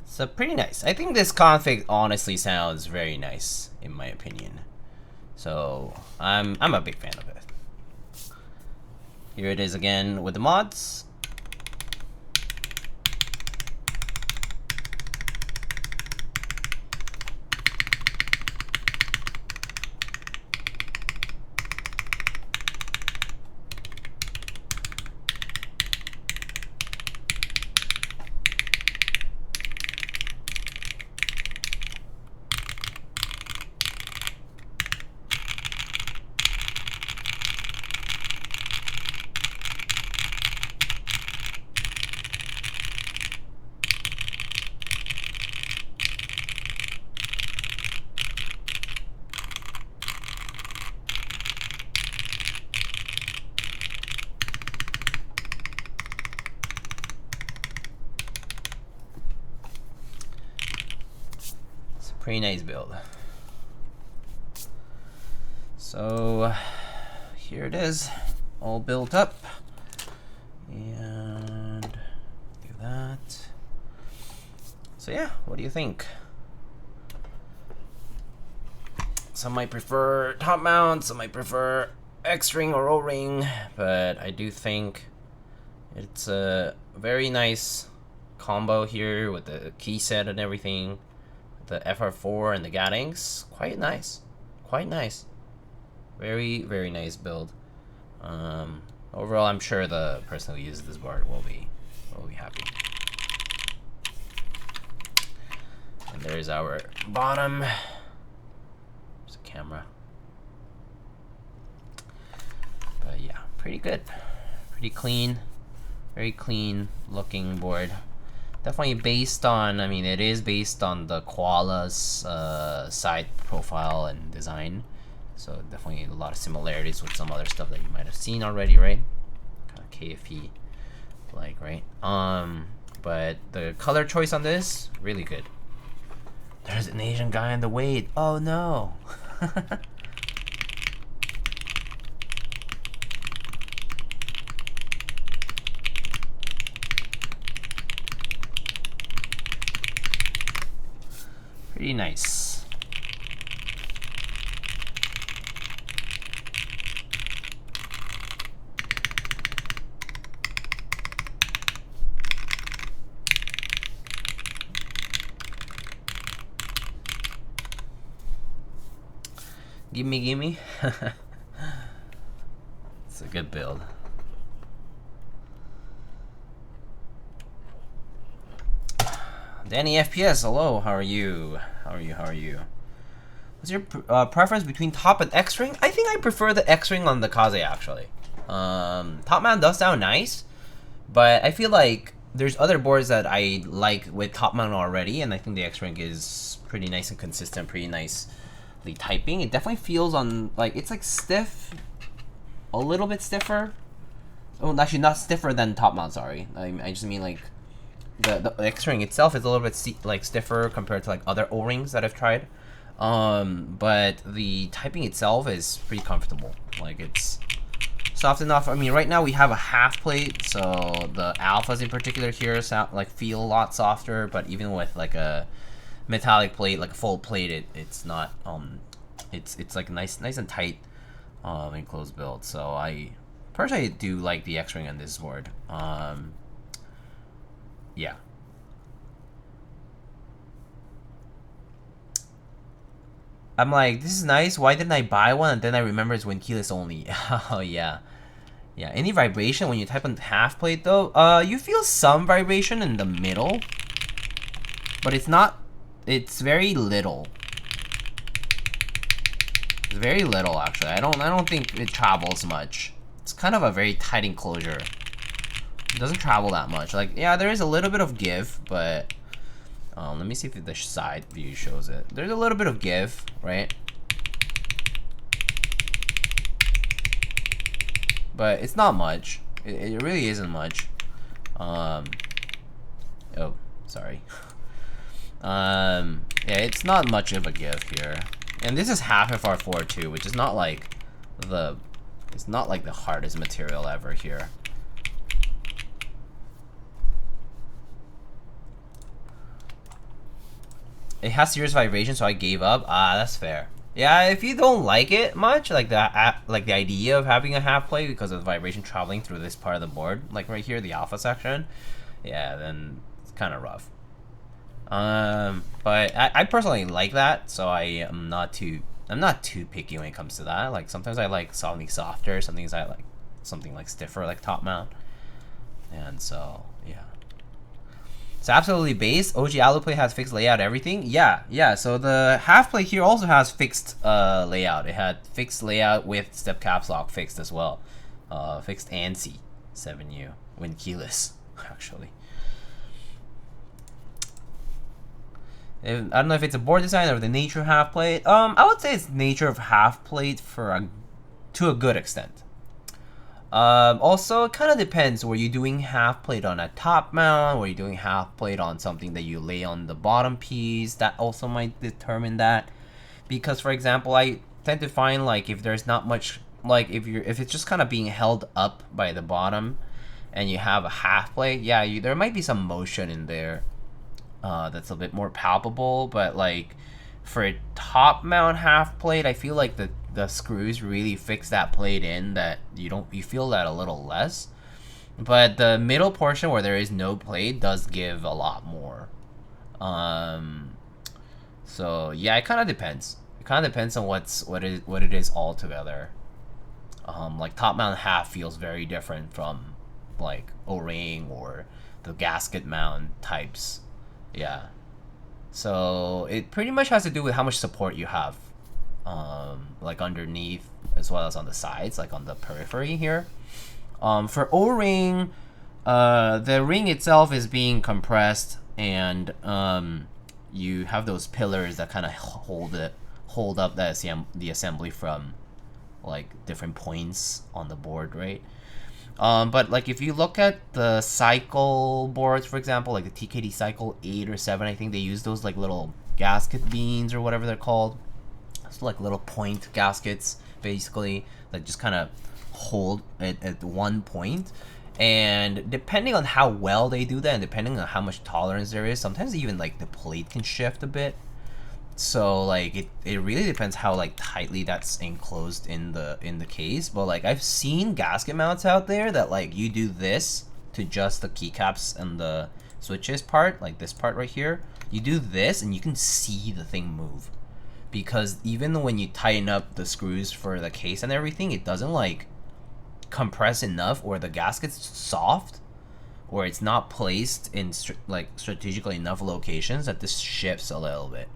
So pretty nice. I think this config honestly sounds very nice in my opinion. So I'm a big fan of it. Here it is again with the mods. Pretty nice build. So here it is, all built up. And do that. So yeah, what do you think? Some might prefer top mount, some might prefer X-ring or O-ring, but I do think it's a very nice combo here with the key set and everything. The FR4 and the Gateron Inks, quite nice, quite nice. Very, very nice build. Overall, I'm sure the person who uses this board will be happy. And there's our bottom. There's a camera. But yeah, pretty good. Pretty clean. Very clean looking board. Definitely based on, I mean, it is based on the Koala's side profile and design. So definitely a lot of similarities with some other stuff that you might have seen already, right? Kind of KFE like, right? But the color choice on this, really good. There's an Asian guy in the weight. Oh no. Pretty nice. Gimme. It's a good build. Danny FPS, hello, how are you? How are you? What's your preference between top and X-ring? I think I prefer the X-ring on the Kaze, actually. Top mount does sound nice, but I feel like there's other boards that I like with top mount already, and I think the X-ring is pretty nice and consistent, pretty nicely typing. It definitely feels on, like, it's like stiff, a little bit stiffer. Oh, actually not stiffer than top mount, sorry. I just mean like the X-ring itself is a little bit like stiffer compared to like other O-rings that I've tried. But the typing itself is pretty comfortable. Like, it's soft enough. I mean, right now we have a half plate, so the alphas in particular here sound like feel a lot softer. But even with like a metallic plate, like a full plate, it's not. It's like nice and tight, enclosed build. So I personally do like the X-ring on this board. Yeah. I'm like, this is nice. Why didn't I buy one? And then I remember it's when keyless only. Oh yeah, yeah. Any vibration when you type on half plate though? You feel some vibration in the middle, but it's not. It's very little. It's very little actually. I don't think it travels much. It's kind of a very tight enclosure. It doesn't travel that much. Like, yeah, there is a little bit of give, but let me see if the side view shows it. There's a little bit of give, right? But it's not much. It really isn't much. Oh, sorry. Yeah, it's not much of a give here. And this is half FR4 too, which is not like it's not like the hardest material ever here. It has serious vibration, so I gave up. Ah, that's fair. Yeah, if you don't like it much, like the idea of having a half plate because of the vibration traveling through this part of the board, like right here, the alpha section, yeah, then it's kind of rough. But I personally like that, so I'm not too picky when it comes to that. Like, sometimes I like something softer, sometimes I like something like stiffer, like top mount, and so yeah. It's absolutely base. OG Aluplay has fixed layout, everything. Yeah. So the half plate here also has fixed layout. It had fixed layout with step caps lock fixed as well. Fixed ANSI 7U when keyless, actually. I don't know if it's a board design or the nature of half plate. I would say it's nature of half plate to a good extent. Also, it kind of depends. Were you doing half plate on a top mount? Were you doing half plate on something that you lay on the bottom piece? That also might determine that. Because, for example, I tend to find like if there's not much, like if it's just kind of being held up by the bottom, and you have a half plate, yeah, there might be some motion in there. That's a bit more palpable, but like for a top mount half plate, I feel like the screws really fix that plate in, that you feel that a little less. But the middle portion where there is no plate does give a lot more. So yeah, it kind of depends. It kind of depends on what it is altogether. Like top mount half feels very different from like O-ring or the gasket mount types. Yeah. So it pretty much has to do with how much support you have, like underneath as well as on the sides, like on the periphery here. For O-ring, the ring itself is being compressed, and you have those pillars that kind of hold up the assembly from like different points on the board, right? But like if you look at the cycle boards, for example, like the TKD Cycle 8 or 7, I think they use those like little gasket beans or whatever they're called. It's like little point gaskets, basically, that just kind of hold it at one point. And depending on how well they do that, and depending on how much tolerance there is, sometimes even like the plate can shift a bit. So like it really depends how like tightly that's enclosed in the case. But like I've seen gasket mounts out there that like you do this to just the keycaps and the switches part, like this part right here. You do this and you can see the thing move, because even when you tighten up the screws for the case and everything, it doesn't like compress enough, or the gasket's soft, or it's not placed in strategically enough locations that this shifts a little bit.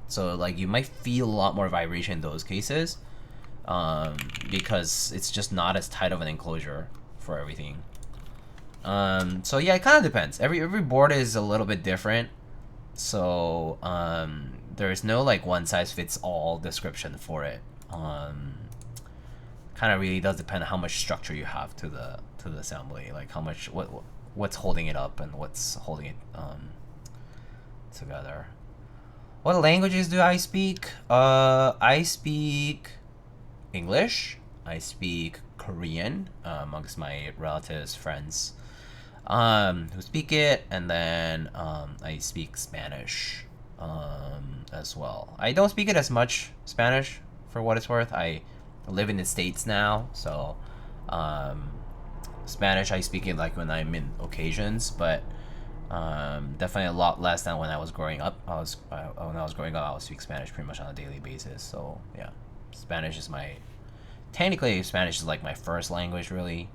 So like you might feel a lot more vibration in those cases, because it's just not as tight of an enclosure for everything. So yeah, it kind of depends. Every board is a little bit different. So there's no like one size fits all description for it. Kind of really does depend on how much structure you have to the assembly, like how much what's holding it up and what's holding it together. What languages do I speak? I speak English. I speak Korean, amongst my relatives, friends, who speak it, and then I speak Spanish as well. I don't speak it as much, Spanish, for what it's worth. I live in the States now, so Spanish I speak it like when I'm in occasions, but definitely a lot less than when I was growing up. When I was growing up, I would speak Spanish pretty much on a daily basis. So yeah, Spanish is technically Spanish is like my first language, really.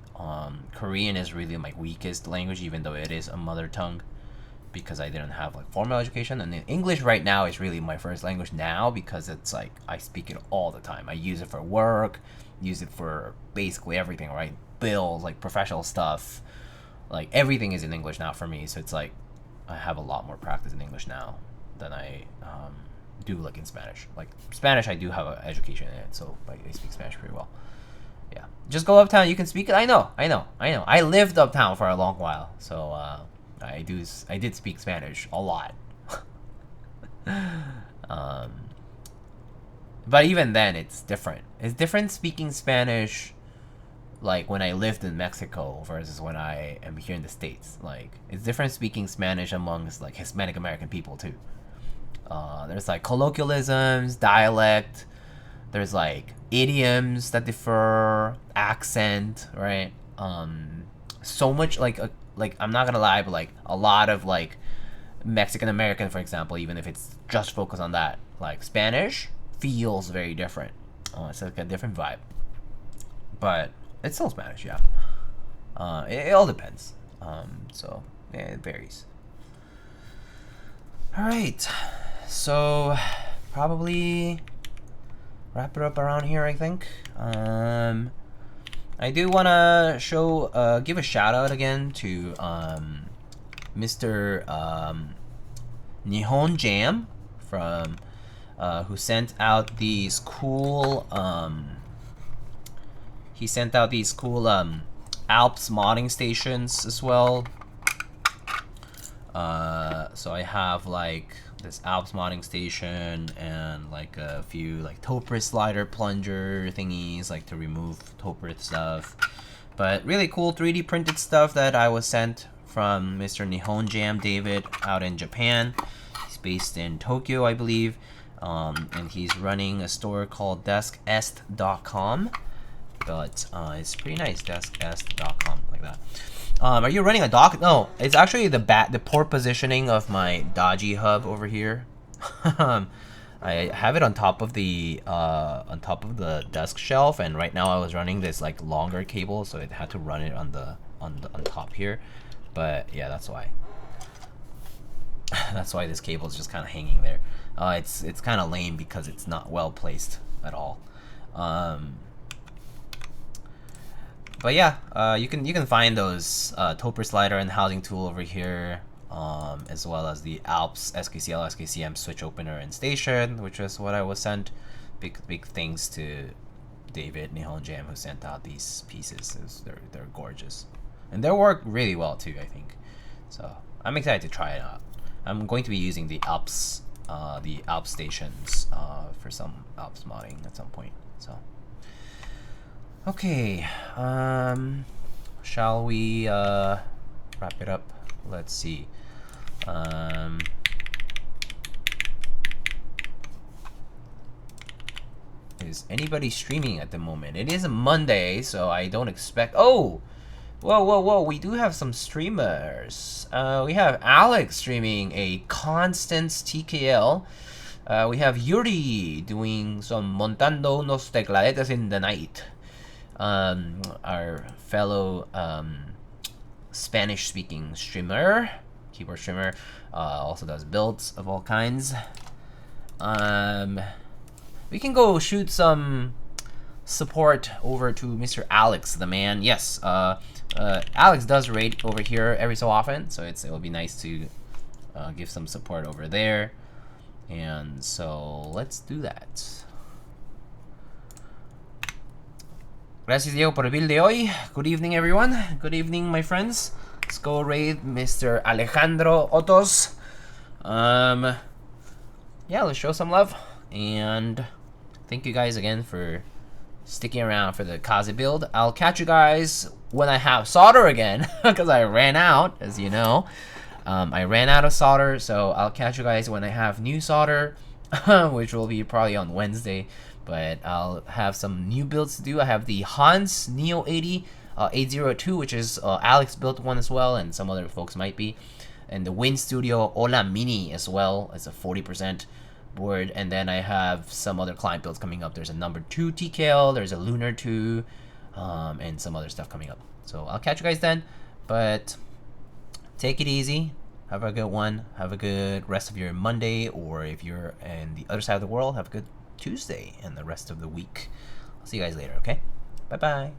Korean is really my weakest language, even though it is a mother tongue, because I didn't have like formal education. And then English right now is really my first language now, because it's like I speak it all the time. I use it for work, use it for basically everything, right? Bills, like professional stuff. Like everything is in English now for me, so it's like I have a lot more practice in English now than I do like in Spanish. Like Spanish, I do have an education in it, so like I speak Spanish pretty well. Yeah, just go uptown, you can speak it. I know. I lived uptown for a long while, so I did speak Spanish a lot. But even then, it's different. It's different speaking Spanish like when I lived in Mexico versus when I am here in the States. Like it's different speaking Spanish amongst like Hispanic American people too. There's like colloquialisms, dialect, there's like idioms that differ, accent, right? So much like I'm not gonna lie, but like a lot of like Mexican American, for example, even if it's just focused on that, like Spanish feels very different. It's like a different vibe, but it's still Spanish, yeah. It all depends. So yeah, it varies. All right, so probably wrap it up around here, I think. I do want to give a shout out again to Mr. Nihon Jam from who sent out these cool he sent out these cool Alps modding stations as well. So I have like this Alps modding station and like a few like topper slider plunger thingies, like to remove topper stuff. But really cool 3D printed stuff that I was sent from Mr. Nihon Jam David out in Japan. He's based in Tokyo, I believe. And he's running a store called deskest.com. But it's pretty nice, deskest.com, like that. Are you running a dock? No, it's actually the poor positioning of my Dodgy hub over here. I have it on top of the desk shelf, and right now I was running this like longer cable, so it had to run it on top here. But yeah, that's why. That's why this cable is just kind of hanging there. It's kind of lame because it's not well placed at all. But yeah, you can find those topper slider and housing tool over here, as well as the Alps SKCL SKCM switch opener and station, which is what I was sent. Big thanks to David Nihon Jam who sent out these pieces. They're gorgeous, and they work really well too, I think. So I'm excited to try it out. I'm going to be using the Alps stations for some Alps modding at some point. So. Okay, shall we wrap it up? Let's see. Is anybody streaming at the moment? It is a Monday, so I don't expect... Oh! Whoa, we do have some streamers. We have Alex streaming a Constance TKL. We have Yuri doing some Montando unos tecladetes in the night. Our fellow Spanish-speaking streamer, keyboard streamer, also does builds of all kinds. We can go shoot some support over to Mr. Alex, the man. Yes, Alex does raid over here every so often, so it will be nice to give some support over there. And so let's do that. Gracias, Diego, por el build de hoy. Good evening, everyone. Good evening, my friends. Let's go raid Mr. Alejandro Otos. Yeah, let's show some love. And thank you guys again for sticking around for the Kaze build. I'll catch you guys when I have solder again, because I ran out, as you know. I ran out of solder, so I'll catch you guys when I have new solder, which will be probably on Wednesday. But I'll have some new builds to do. I have the Hans Neo 80 802, which is Alex built one as well, and some other folks might be. And the Win Studio Ola Mini as well as a 40% board. And then I have some other client builds coming up. There's a number 2 TKL, there's a Lunar 2, and some other stuff coming up. So I'll catch you guys then. But take it easy. Have a good one. Have a good rest of your Monday, or if you're in the other side of the world, have a good Tuesday and the rest of the week. I'll see you guys later, okay? Bye-bye.